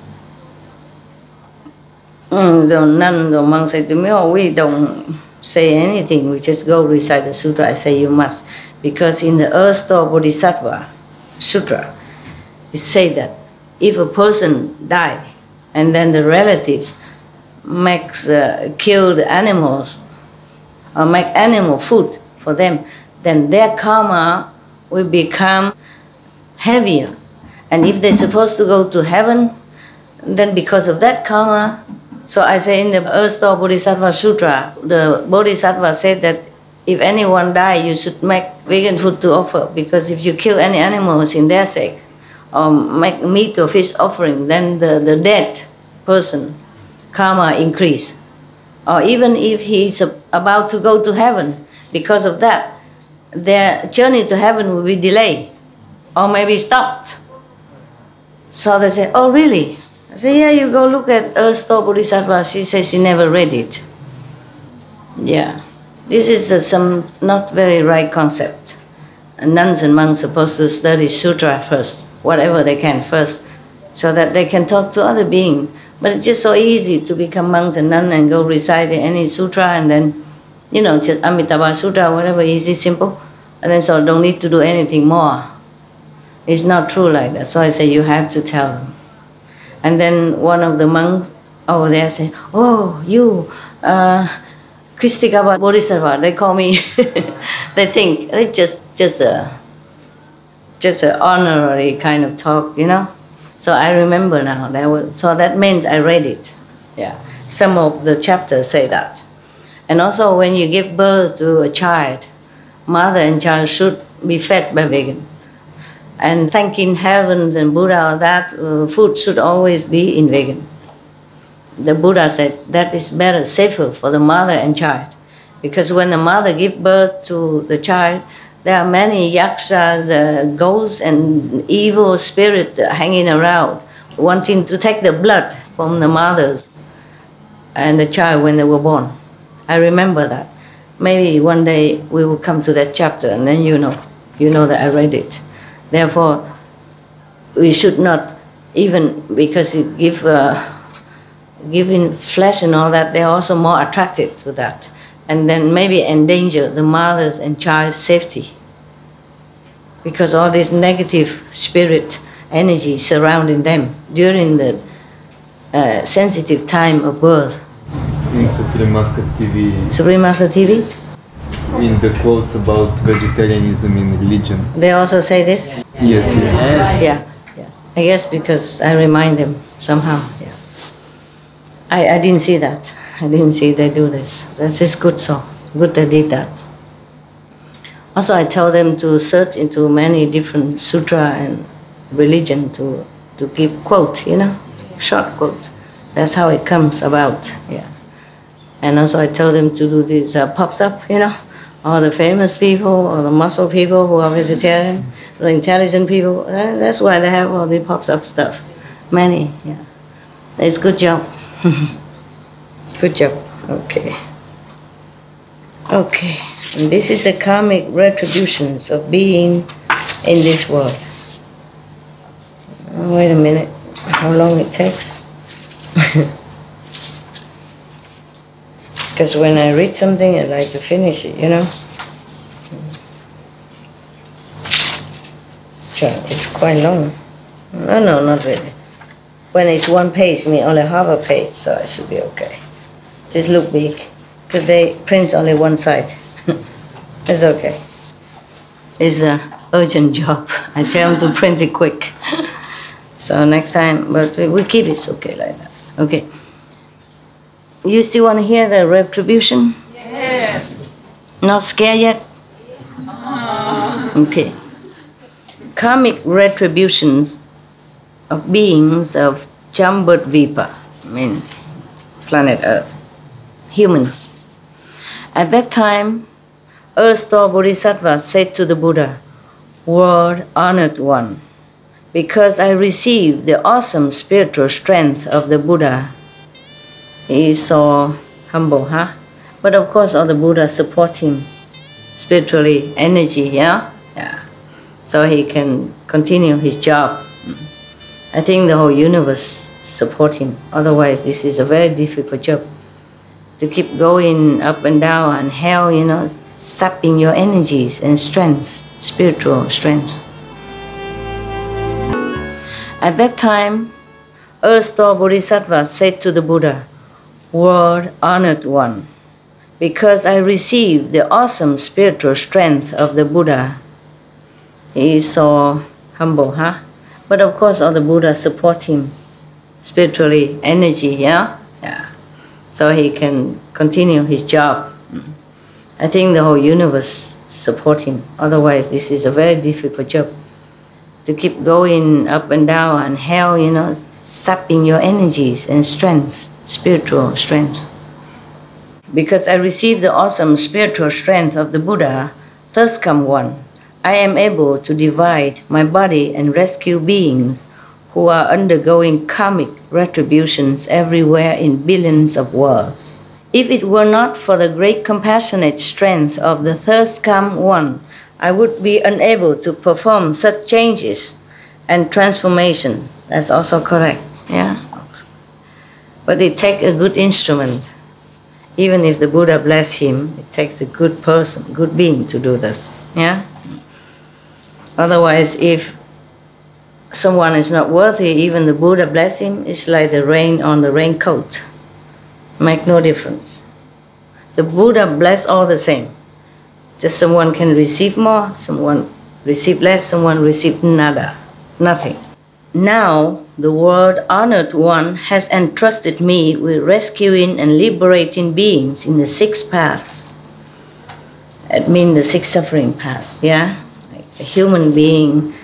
The nun, the monk said to me, oh, we don't say anything, we just go recite the sutra. I say, you must, because in the Erstwhile Bodhisattva Sutra, it says that if a person die and then the relatives kill the animals or make animal food for them, then their karma will become heavier. And if they're supposed to go to heaven, then because of that karma, so I say in the Erstwhile Bodhisattva Sutra, the Bodhisattva said that if anyone die, you should make vegan food to offer, because if you kill any animals in their sake, or make meat or fish offering, then the dead person, karma increase. Or even if he's about to go to heaven, because of that, their journey to heaven will be delayed, or maybe stopped. So they say, oh really? I say, yeah, you go look at Erstwhile Bodhisattva. She says she never read it. Yeah, this is some not very right concept. And nuns and monks are supposed to study sutra first, whatever they can first, so that they can talk to other beings. But it's just so easy to become monks and nuns and go recite any sutra and then, you know, just Amitabha Sutra, whatever, easy, simple. And then so don't need to do anything more. It's not true like that. So I say, you have to tell them. And then one of the monks over there said, oh, you, Kristikava Bodhisattva, they call me. They think it's just an honorary kind of talk, you know. So I remember now. So that means I read it. Yeah. Some of the chapters say that. And also when you give birth to a child, mother and child should be fed by vegan. And thanking heavens and Buddha that food should always be in vegan. The Buddha said that is better, safer for the mother and child. Because when the mother gives birth to the child, there are many yakshas, ghosts and evil spirits hanging around, wanting to take the blood from the mothers and the child when they were born. I remember that. Maybe one day we will come to that chapter and then you know that I read it. Therefore, we should not, even because it giving flesh and all that, they're also more attracted to that. And then maybe endanger the mother's and child's safety. Because all this negative spirit energy surrounding them during the sensitive time of birth. In Supreme Master TV. Supreme Master TV? In the quotes about vegetarianism in religion. They also say this? Yes. Yeah. Yes. I guess because I remind them somehow. Yeah. I didn't see that. I didn't see they do this. That's just good so. Good they did that. Also I tell them to search into many different sutra and religion to give quote, short quote. That's how it comes about. Yeah. And also I tell them to do this pops up, all the famous people or the muscle people who are vegetarian, the intelligent people. That's why they have all the pops up stuff. Many, yeah. It's good job. Good job. Okay. Okay. And this is the karmic retributions of being in this world. Wait a minute. How long it takes? Because when I read something, I like to finish it, So it's quite long. No, not really. When it's one page, me only half a page, so I should be okay. Just look big, because they print only one side. It's okay. It's an urgent job. I tell them to print it quick. So next time, but we keep it okay like that. Okay. You still want to hear the retribution? Yes. Not scared yet? Okay. Karmic retributions of beings of Jambudvipa, planet Earth, humans. At that time, Earth-star Bodhisattva said to the Buddha, "World honored one, because I received the awesome spiritual strength of the Buddha." He is so humble, But of course all the Buddhas support him spiritually, energy, yeah? So he can continue his job. I think the whole universe support him. Otherwise this is a very difficult job. To keep going up and down and hell, sapping your energies and strength, spiritual strength. At that time, Earth-star Bodhisattva said to the Buddha, "World honored one, because I received the awesome spiritual strength of the Buddha." He is so humble, But of course all the Buddhas support him spiritually, energy, yeah? So he can continue his job. I think the whole universe support him. Otherwise this is a very difficult job. To keep going up and down and hell, sapping your energies and strength, spiritual strength. Because I received the awesome spiritual strength of the Buddha, thus come one, I am able to divide my body and rescue beings who are undergoing karmic retributions everywhere in billions of worlds. If it were not for the great compassionate strength of the thus come one, I would be unable to perform such changes and transformation. That's also correct, yeah? But it takes a good instrument. Even if the Buddha bless him, it takes a good person, good being to do this, yeah? Otherwise, if someone is not worthy, even the Buddha bless him, it's like the rain on the raincoat. Make no difference. The Buddha bless all the same. Just someone can receive more, someone receive less, someone receive nada, nothing. Now the world honored one has entrusted me with rescuing and liberating beings in the 6 paths. It means the 6 suffering paths, yeah? Like a human being,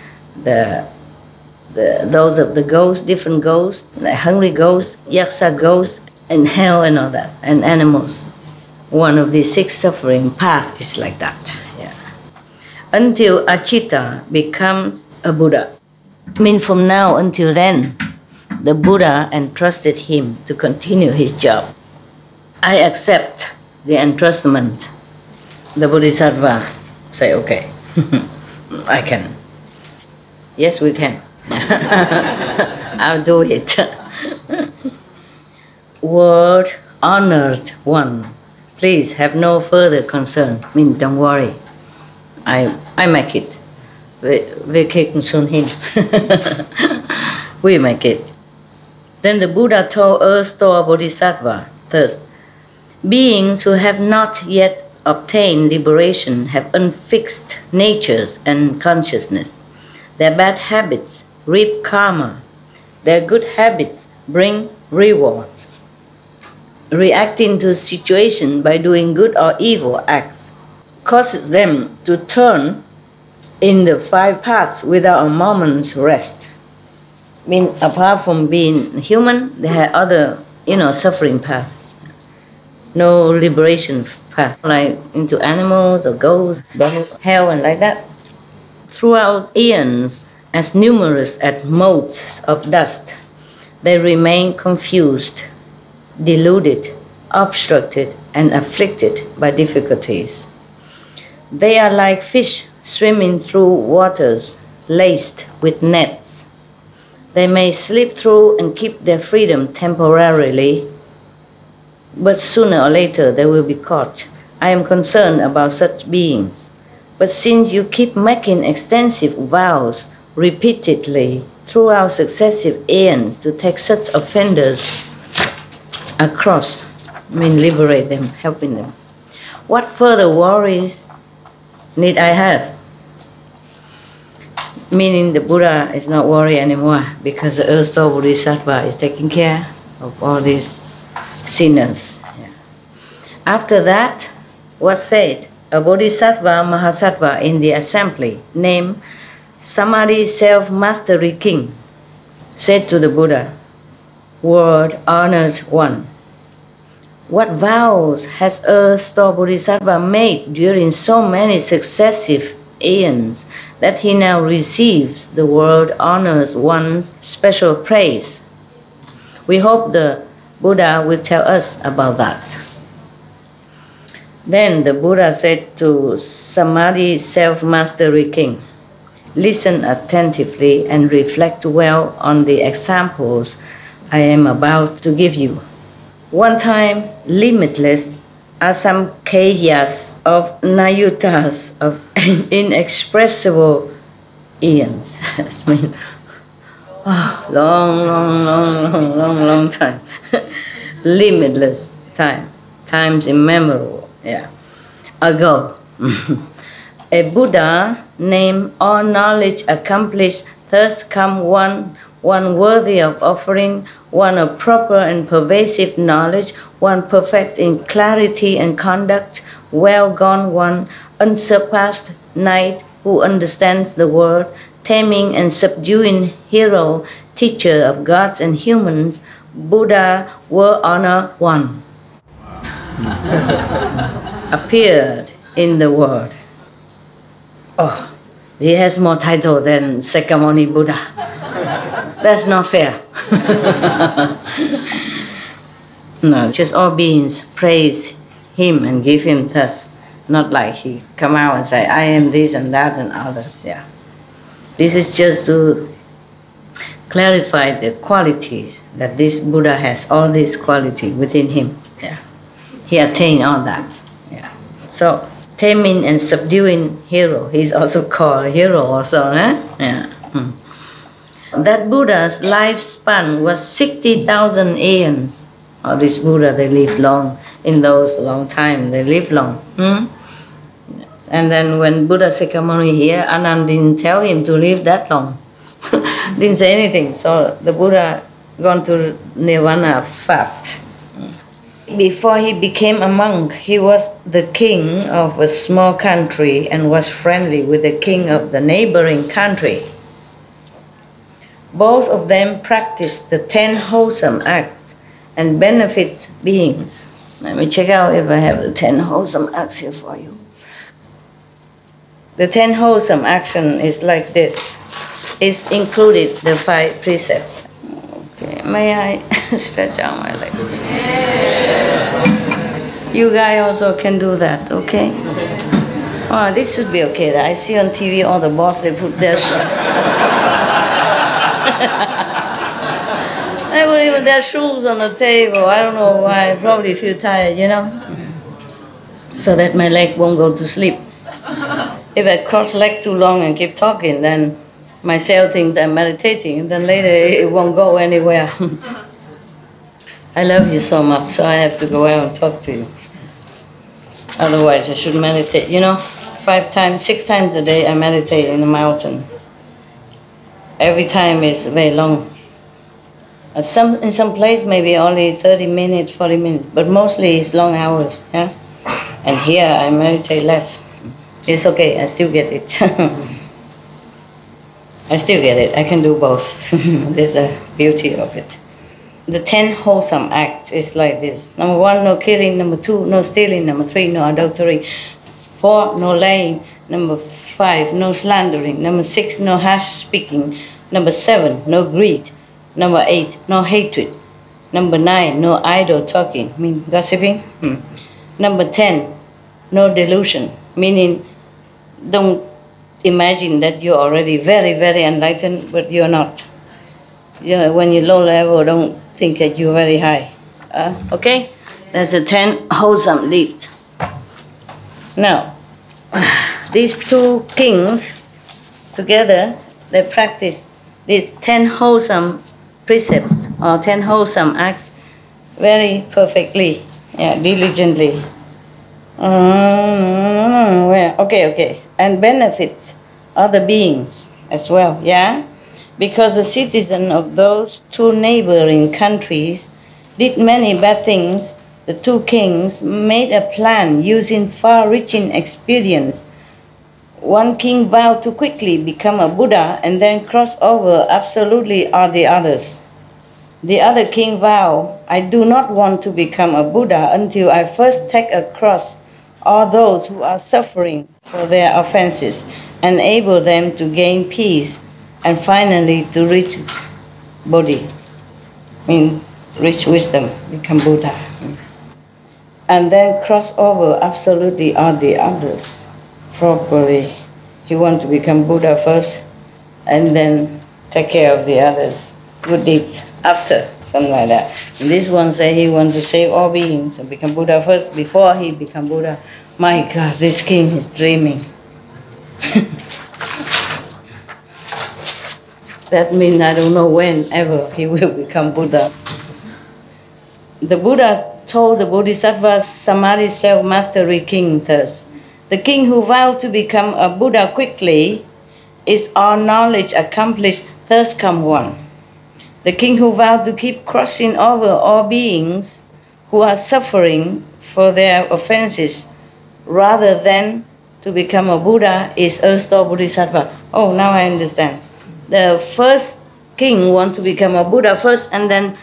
those of the ghosts, different ghosts, the hungry ghosts, yaksa ghosts, and hell and all that, and animals. One of these 6 suffering paths is like that, yeah. Until Achita becomes a Buddha. I mean, from now until then, the Buddha entrusted him to continue his job. I accept the entrustment. The Bodhisattva say, okay, I can. Yes, we can. I'll do it. Word honored one. Please have no further concern. I mean, don't worry. I make it. We make it. Then the Buddha told erstwhile Bodhisattva, thus, beings who have not yet obtained liberation have unfixed natures and consciousness. Their bad habits reap karma. Their good habits bring rewards. Reacting to situation by doing good or evil acts causes them to turn in the 5 paths without a moment's rest. I mean, apart from being human, they have other, suffering paths. No liberation path, like into animals or ghosts, hell and like that. Throughout eons, as numerous as motes of dust, they remain confused, deluded, obstructed, and afflicted by difficulties. They are like fish swimming through waters laced with nets. They may slip through and keep their freedom temporarily, but sooner or later they will be caught. I am concerned about such beings. But since you keep making extensive vows repeatedly throughout successive aeons to take such offenders across, liberate them, helping them, what further worries need I have? Meaning the Buddha is not worried anymore because the erstwhile Bodhisattva is taking care of all these sinners. Yeah. After that was said, a Bodhisattva Mahasattva in the assembly named Samadhi Self-Mastery King said to the Buddha, Word honored one, what vows has erstwhile Bodhisattva made during so many successive aeons that he now receives the word honors one's special praise? We hope the Buddha will tell us about that. Then the Buddha said to Samadhi Self-Mastery King, listen attentively and reflect well on the examples I am about to give you. One time, limitless asamkheyas of nayutas of inexpressible eons. Long time. Limitless time. Times immemorable. Yeah. Ago. A Buddha named All Knowledge Accomplished thus come one worthy of offering, one of proper and pervasive knowledge, one perfect in clarity and conduct, well gone one, unsurpassed knight who understands the word, taming and subduing hero, teacher of gods and humans, Buddha were honor one. Appeared in the world. Oh, he has more title than Sakyamuni Buddha. That's not fair. No, just all beings praise him and give him thus. Not like he come out and say, I am this and that and others. Yeah. This is just to clarify the qualities that this Buddha has, all these qualities within him. Yeah. He attained all that. Yeah. So, taming and subduing hero, he's also called a hero also, eh? Yeah. That Buddha's lifespan was 60,000 aeons. Oh, this Buddha, they lived long. In those long time, they lived long. And then when Buddha Sakyamuni here, Anand didn't tell him to live that long. Didn't say anything. So the Buddha gone to Nirvana fast. Before he became a monk, he was the king of a small country and was friendly with the king of the neighboring country. Both of them practiced the 10 wholesome acts and benefit beings. Let me check out if I have the 10 wholesome acts here for you. The 10 wholesome action is like this. It's included the 5 precepts. Okay, may I stretch out my legs? You guys also can do that, okay? Oh, this should be okay. I see on TV all the bosses, they put their they put even their shoes on the table. I don't know why. I probably feel tired, you know? So that my leg won't go to sleep. If I cross leg too long and keep talking, then my cell thinks I'm meditating, and then later it won't go anywhere. I love you so much, so I have to go out and talk to you. Otherwise, I should meditate. You know, 6 times a day I meditate in the mountain. Every time is very long. In some place maybe only 30 minutes, 40 minutes, but mostly it's long hours. Yeah? And here I meditate less. It's okay, I still get it. I still get it. I can do both. There's a beauty of it. The 10 wholesome acts is like this. Number 1, no killing. Number 2, no stealing. Number 3, no adultery. 4, no lying. Number 5, no slandering. Number 6, no harsh speaking. Number 7, no greed. Number 8, no hatred. Number 9, no idle talking, mean gossiping. Number 10, no delusion, meaning don't imagine that you're already very, very enlightened, but you're not. When you're low level, don't think that you're very high. Okay? That's the 10 wholesome deeds. Now, these 2 kings together, they practice these 10 wholesome precepts or 10 wholesome acts very perfectly, diligently. Okay. And benefits other beings as well, yeah? Because the citizen of those 2 neighboring countries did many bad things, the 2 kings made a plan using far-reaching experience. One king vowed to quickly become a Buddha and then cross over absolutely all the others. The other king vowed, I do not want to become a Buddha until I first take across all those who are suffering for their offenses, enable them to gain peace, and finally to reach Bodhi, reach wisdom, become Buddha. And then cross over absolutely all the others properly. You want to become Buddha first, and then take care of the others. Good deeds after, something like that. And this one say he wants to save all beings and become Buddha first before he become Buddha. My God, this king is dreaming. That means I don't know when ever he will become Buddha. The Buddha told the Bodhisattva Samadhi self-mastery king thus, the king who vowed to become a Buddha quickly is all knowledge accomplished, thus come one. The king who vowed to keep crossing over all beings who are suffering for their offenses rather than to become a Buddha is erstwhile Bodhisattva. Oh, now I understand. The first king wants to become a Buddha first and then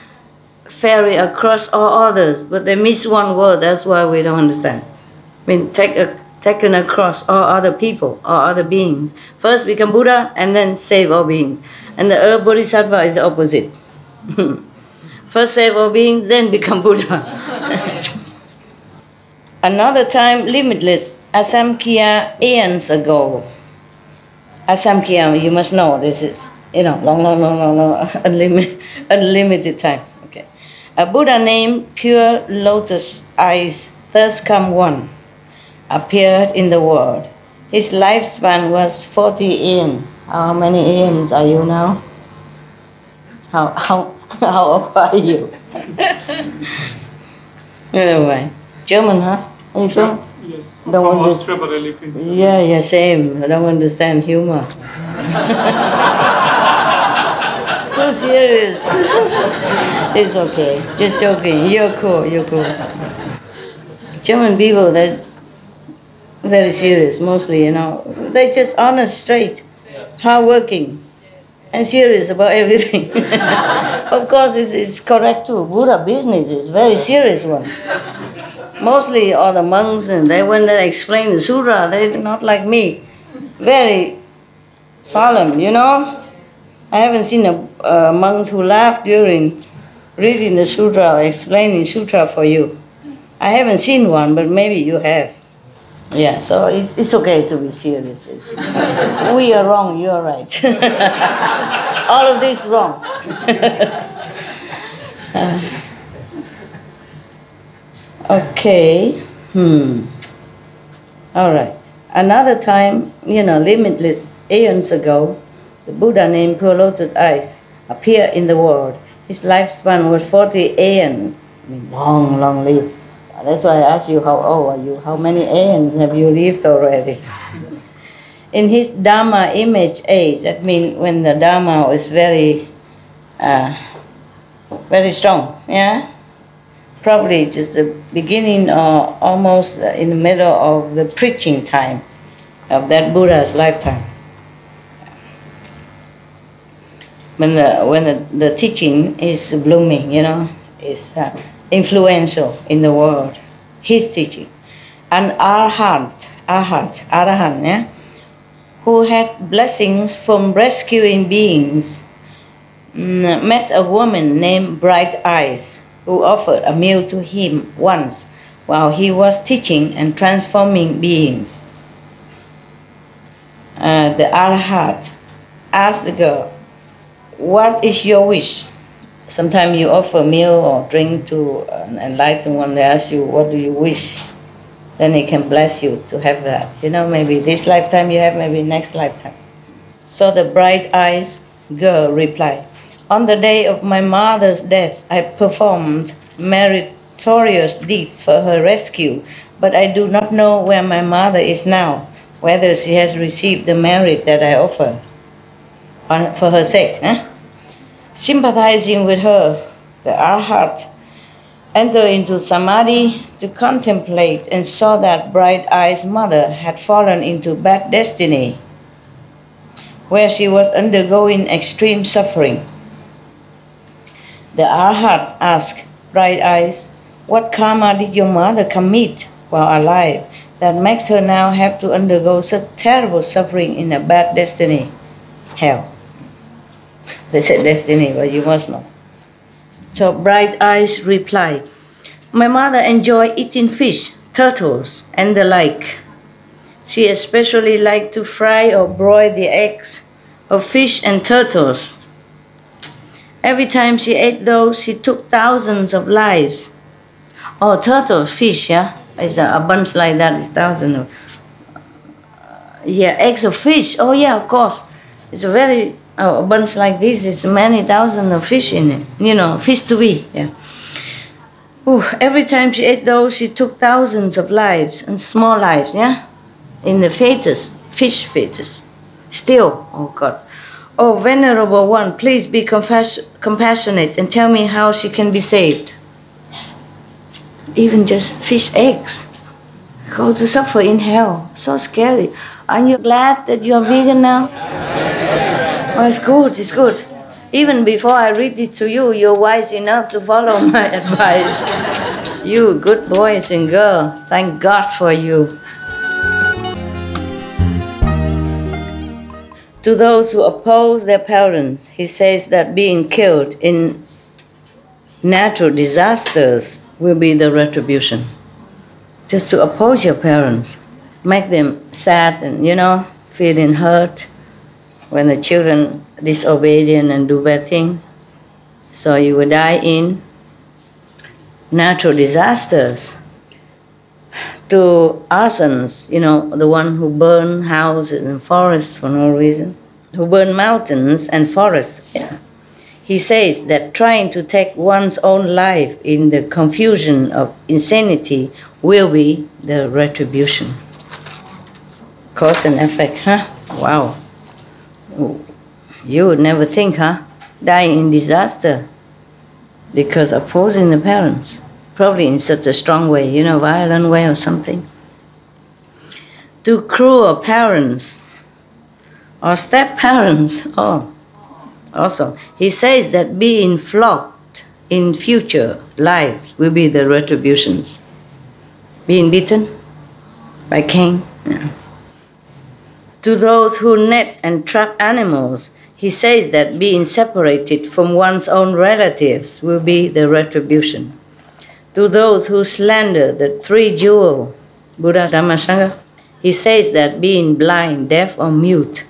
ferry across all others, but they miss one word, that's why we don't understand. Taken across all other people, all other beings. First become Buddha and then save all beings. And the Bodhisattva is the opposite. First save all beings, then become Buddha. Another time, limitless, Asamkhya aeons ago. Asamkhya, you must know, this is, long, unlimited time. Okay. A Buddha named Pure Lotus Eyes, thus come one, appeared in the world. His lifespan was 40 aeons. How many aeons are you now? How old are you? Anyway, German, huh? Are you German? Yes. Don't From understand. Austria, but I live in. Yeah, same. I don't understand humor. serious. It's okay. Just joking. You're cool. You're cool. German people, they're very serious mostly, you know. They're just honest, straight, hardworking, and serious about everything. Of course, it's correct too. Buddha business is very serious one. Mostly all the monks, and when they explain the sutra, they're not like me. Very solemn, you know. I haven't seen a monk who laughed during reading the sutra or explaining sutra for you. I haven't seen one, but maybe you have. Yeah, so it's okay to be serious. We are wrong, you are right. All of this wrong. Okay. All right. Another time, limitless aeons ago, the Buddha named Pure Lotus Eyes appeared in the world. His lifespan was 40 aeons. I mean, long, long lived. That's why I asked you, how old are you? How many aeons have you lived already? In his Dharma image age, that means when the Dharma was very, very strong, yeah? Probably just the beginning or almost in the middle of the preaching time of that Buddha's lifetime. When the teaching is blooming, is influential in the world, his teaching. An arhat, yeah, who had blessings from rescuing beings, met a woman named Bright Eyes, who offered a meal to him once while he was teaching and transforming beings. The arhat asked the girl, "What is your wish?" Sometimes you offer meal or drink to an enlightened one, they ask you, "What do you wish?" Then he can bless you to have that. Maybe this lifetime you have, maybe next lifetime. So the Bright Eyes girl replied, "On the day of my mother's death, I performed meritorious deeds for her rescue, but I do not know where my mother is now, whether she has received the merit that I offered for her sake." Sympathizing with her, the arhat entered into samadhi to contemplate and saw that Bright Eyes' mother had fallen into bad destiny, where she was undergoing extreme suffering. The arhat asked Bright Eyes, "What karma did your mother commit while alive that makes her now have to undergo such terrible suffering in a bad destiny, hell?" They said destiny, but you must know. So Bright Eyes replied, "My mother enjoyed eating fish, turtles, and the like. She especially liked to fry or broil the eggs of fish and turtles. Every time she ate those, she took thousands of lives." Oh, turtles, fish, yeah? It's a bunch like that, it's thousands of... eggs of fish, oh yeah, of course. It's a bunch like this, it's many thousands of fish in it. Fish to be, yeah. Ooh, every time she ate those, she took thousands of lives, and small lives, yeah? In the fetus, fish fetus. Still, oh God. "Oh, Venerable One, please be compassionate and tell me how she can be saved." Even just fish eggs. Go to suffer in hell. So scary. Aren't you glad that you're vegan now? Oh, it's good, it's good. Even before I read it to you, you're wise enough to follow my advice. You good boys and girls, thank God for you. To those who oppose their parents, he says that being killed in natural disasters will be the retribution. Just to oppose your parents, make them sad and, feeling hurt when the children disobedient and do bad things. So you will die in natural disasters. To arsons, the one who burn houses and forests for no reason, who burn mountains and forests. Yeah. He says that trying to take one's own life in the confusion of insanity will be the retribution. Cause and effect, huh? Wow. You would never think, huh? dying in disaster because opposing the parents, probably in such a strong way, you know, violent way or something. To cruel parents or step-parents, also. He says that being flogged in future lives will be the retributions. Being beaten by cane. Yeah. To those who net and trap animals, he says that being separated from one's own relatives will be the retribution. To those who slander the three jewels, Buddha, Dhamma, Sangha, he says that being blind, deaf, or mute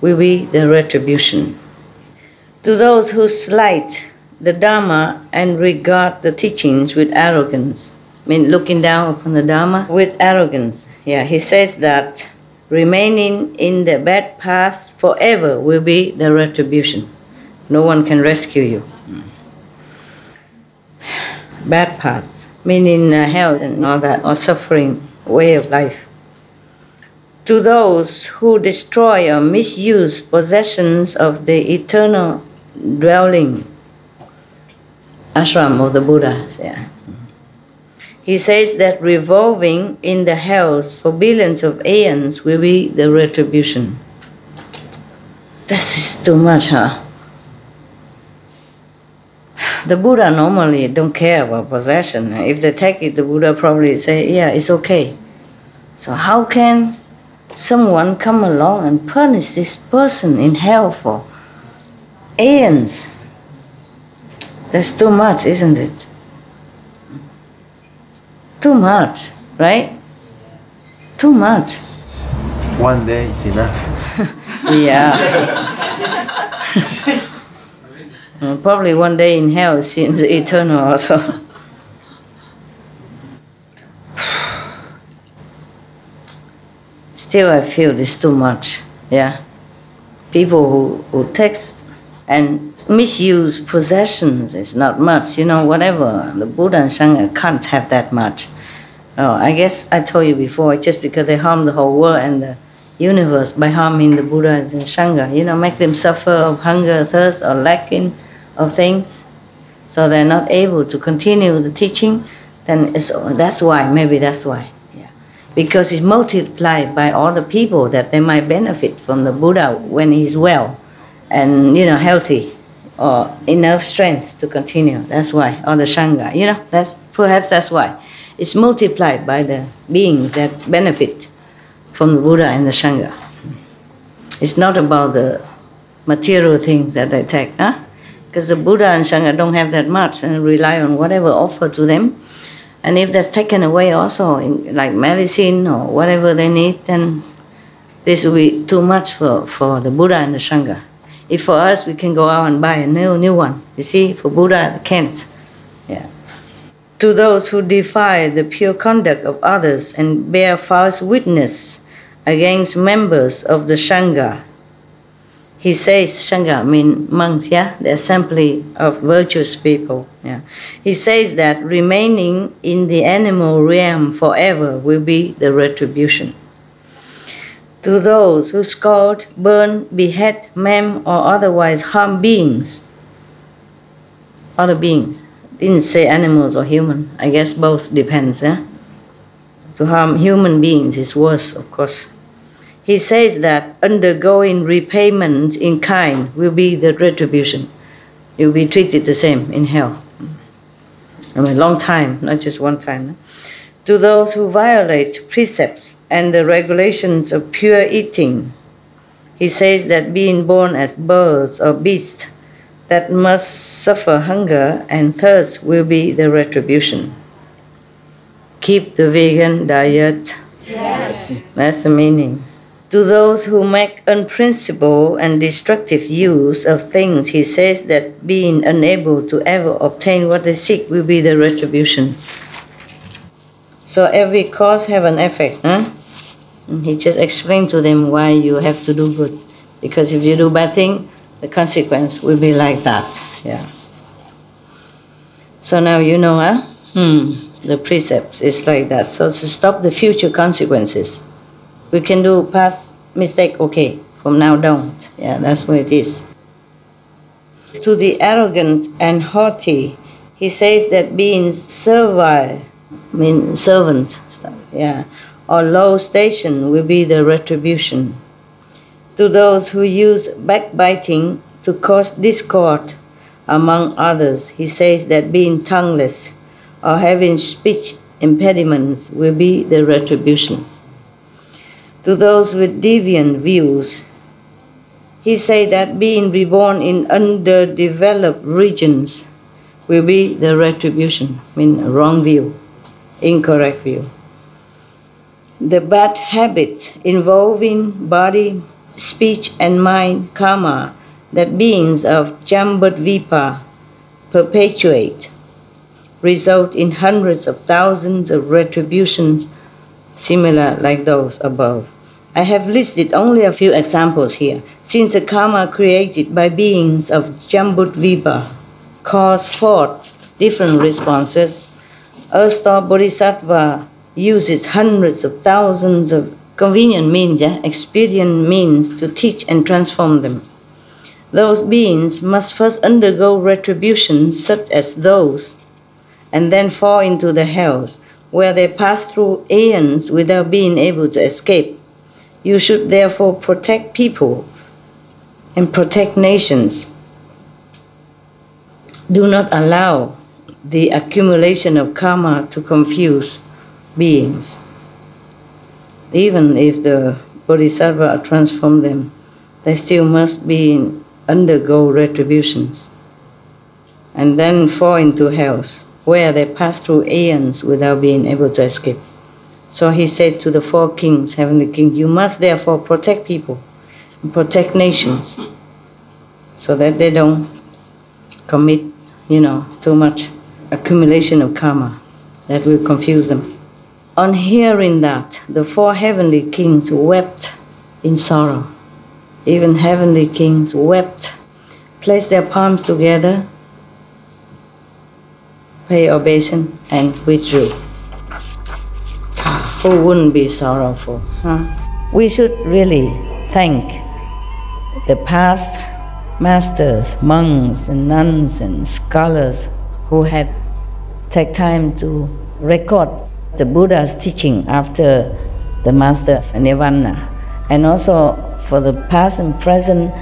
will be the retribution. To those who slight the Dhamma and regard the teachings with arrogance, I mean looking down upon the Dhamma with arrogance, he says that remaining in the bad path forever will be the retribution. No one can rescue you. Bad path, meaning hell and all that, or suffering way of life. To those who destroy or misuse possessions of the eternal dwelling, ashram of the Buddhas. He says that revolving in the hells for billions of aeons will be the retribution. This is too much, huh? The Buddha normally don't care about possession. If they take it, the Buddha probably say, yeah, it's okay. So how can someone come along and punish this person in hell for aeons? That's too much, isn't it? Too much, right? Too much. One day is enough. Yeah. Probably one day in hell seems eternal also. Still I feel this too much, People who take and misuse possessions is not much, whatever. The Buddha and Sangha can't have that much. I guess I told you before, just because they harm the whole world and the universe by harming the Buddha and Sangha, make them suffer of hunger, thirst, or lacking of things, so they're not able to continue the teaching, then that's why. Because it's multiplied by all the people that they might benefit from the Buddha when he's well and healthy or enough strength to continue. That's why. Or the Sangha, that's why. It's multiplied by the beings that benefit from the Buddha and the Sangha. It's not about the material things that they take, because the Buddha and Sangha don't have that much and rely on whatever offered to them. And if that's taken away also, like medicine or whatever they need, then this will be too much for the Buddha and the Sangha. If for us, we can go out and buy a new one. You see, for Buddha, they can't. To those who defy the pure conduct of others and bear false witness against members of the Sangha, he says, Sangha means monks, the assembly of virtuous people. He says that remaining in the animal realm forever will be the retribution. To those who scald, burn, behead, maim, or otherwise harm beings, other beings, didn't say animals or human, I guess both depends. To harm human beings is worse, of course. He says that undergoing repayment in kind will be the retribution. You'll be treated the same in hell. Long time, not just one time. To those who violate precepts and the regulations of pure eating, he says that being born as birds or beasts that must suffer hunger and thirst will be the retribution. Keep the vegan diet. Yes. That's the meaning. To those who make unprincipled and destructive use of things, he says that being unable to ever obtain what they seek will be the retribution. So every cause have an effect. And he just explained to them why you have to do good. Because if you do bad thing, the consequence will be like that. So now the precepts is like that. So to stop the future consequences. We can do past mistake, okay. From now don't. That's what it is. To the arrogant and haughty, he says that being servile, means servant, or low station will be the retribution. To those who use backbiting to cause discord among others, he says that being tongueless or having speech impediments will be the retribution. To those with deviant views, he says that being reborn in underdeveloped regions will be the retribution, wrong view, incorrect view. The bad habits involving body, speech and mind karma that beings of Jambudvipa perpetuate result in hundreds of thousands of retributions similar like those above. I have listed only a few examples here, since the karma created by beings of Jambudvipa cause forth different responses. Asta Bodhisattva uses hundreds of thousands of convenient means, expedient means to teach and transform them. Those beings must first undergo retributions such as those, and then fall into the hells, where they pass through aeons without being able to escape. You should therefore protect people and protect nations. Do not allow the accumulation of karma to confuse beings. Even if the Bodhisattva transform them, they still must undergo retributions and then fall into hells, where they pass through aeons without being able to escape. So he said to the four kings, heavenly king, you must therefore protect people and protect nations so that they don't commit, too much accumulation of karma that will confuse them. On hearing that, the four heavenly kings wept in sorrow. Even heavenly kings wept, placed their palms together, paid obeisance, and withdrew. Who wouldn't be sorrowful? We should really thank the past masters, monks and nuns and scholars who have taken time to record the Buddha's teaching after the master's nirvana, and also for the past and present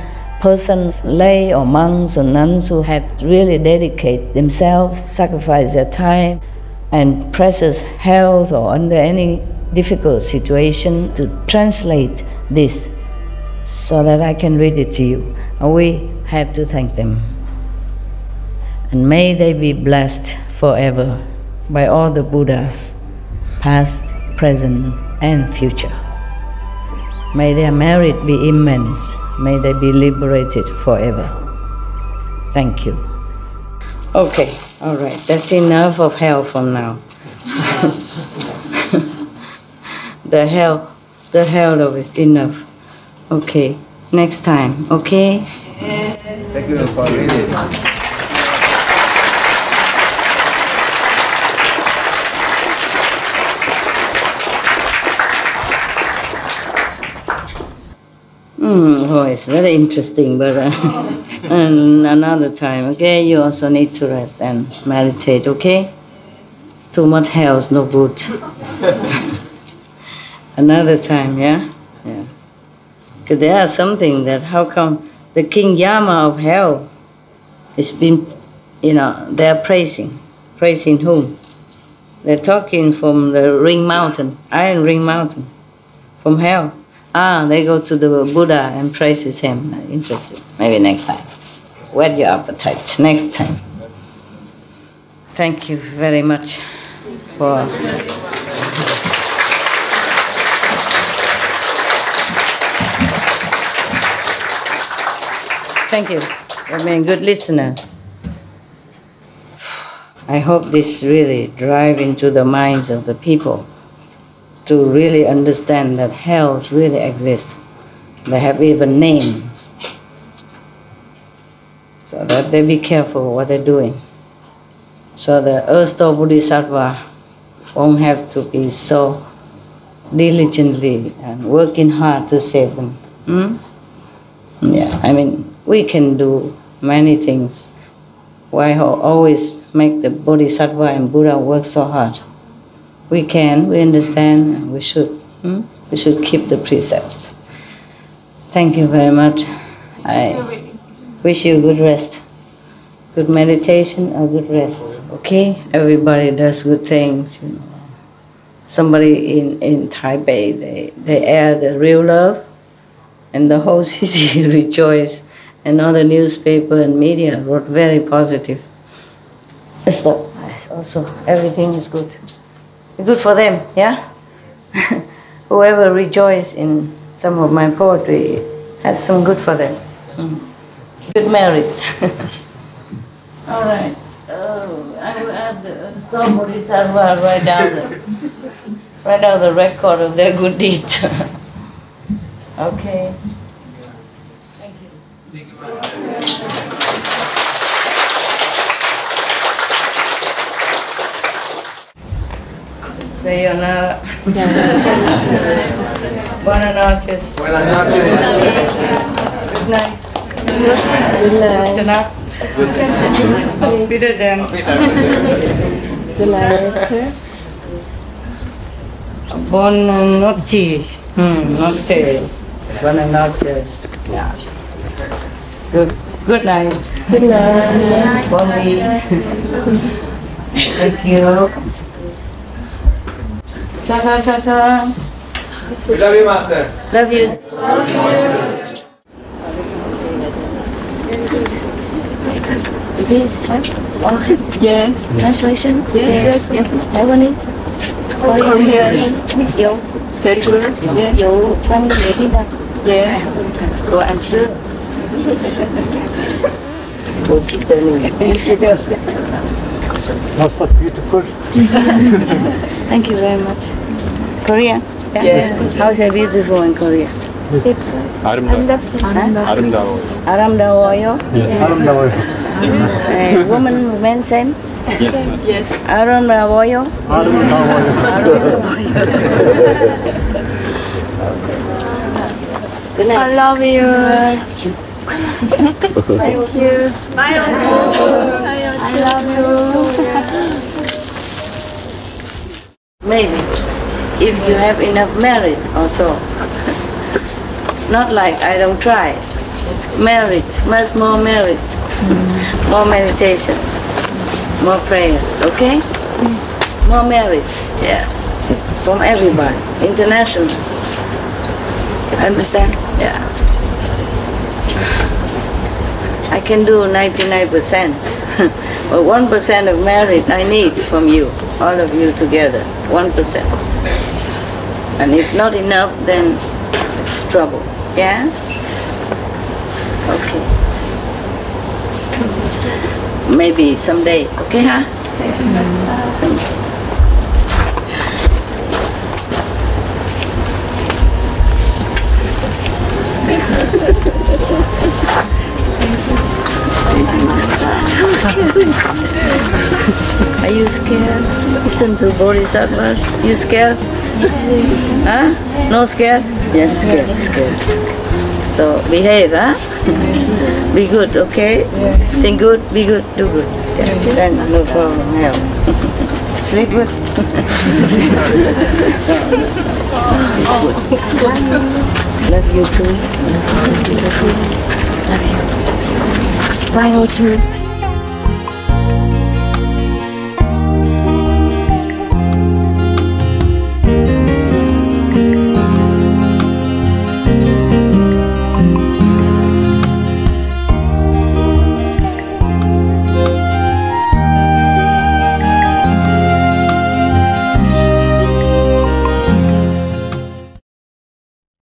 persons, lay or monks or nuns who have really dedicated themselves, sacrificed their time and precious health or under any difficult situation to translate this so that I can read it to you. And we have to thank them. And may they be blessed forever by all the Buddhas, past, present, and future. May their merit be immense. May they be liberated forever. Thank you. Okay, all right. That's enough of hell from now. the hell of it, enough. Okay, next time, okay? Thank you for reading. Oh, it's very interesting, but and another time, okay? You also need to rest and meditate, okay? Too much hell is no good. Another time, yeah? Yeah. Because there are something that, how come the King Yama of hell has been, they're praising. Praising whom? They're talking from the Ring Mountain, Iron Ring Mountain, from hell. They go to the Buddha and praises him. Interesting. Maybe next time. Whet your appetite. Next time. Thank you very much for... Thank you for being a good listener. I hope this really drive into the minds of the people to really understand that hells really exist. They have even names, so that they be careful what they're doing. So the erstwhile Bodhisattva won't have to be so diligently and working hard to save them. Yeah, we can do many things. Why always make the Bodhisattva and Buddha work so hard? We can, we understand, and we should. We should keep the precepts. Thank you very much. I wish you good rest. Good meditation or good rest. Okay? Everybody does good things. You know. Somebody in Taipei, they air the real love, and the whole city rejoiced. And all the newspaper and media wrote very positive stuff. Also, everything is good. Good for them, yeah? Whoever rejoiced in some of my poetry has some good for them. Good merit. All right. I will ask the Stop Bodhisattva write down the record of their good deed. Okay. Thank you. Sayonara. Buenas noches. Buenas noches. Good night. Good night. Good night. Peter Dan. Good night, Esther. Buonanotte. Notte. Buenas noches. Yeah. Good night. Good night. Bon week. Thank you. Ta ta ta ta. We love you, Master. Love you. Please have yes. Translation? Yes. Yes. Taiwanese? Korean. Yo. Very good. Yes. Yo. From Vietnam. Yeah. Đồ ăn sữa. Đồ chít tơ nì. Most beautiful. Thank you very much. Korea? Yeah. How is it beautiful in Korea? 아름다워. 아름다워요? Yes, 아름다워요. Woman, men, same? Yes. 아름다워요? Good night. I love you. Thank you. Bye. I love you. Maybe, if you have enough merit also. Not like I don't try. Merit, much more merit. More meditation. More prayers, okay? More merit, yes. From everybody, international. Understand? Yeah. I can do 99%. But 1% of merit I need from you, all of you together. 1%. And if not enough, then it's trouble. Yeah? Okay. Maybe someday. Okay, huh? Someday. Are you scared? Listen to Bodhisattvas. You scared? Huh? No scared? Yes, scared. So behave, huh? Be good, okay? Think good, be good, do good. Yeah. Then no problem, help. Sleep good. Love you too. Love you. Bye, too.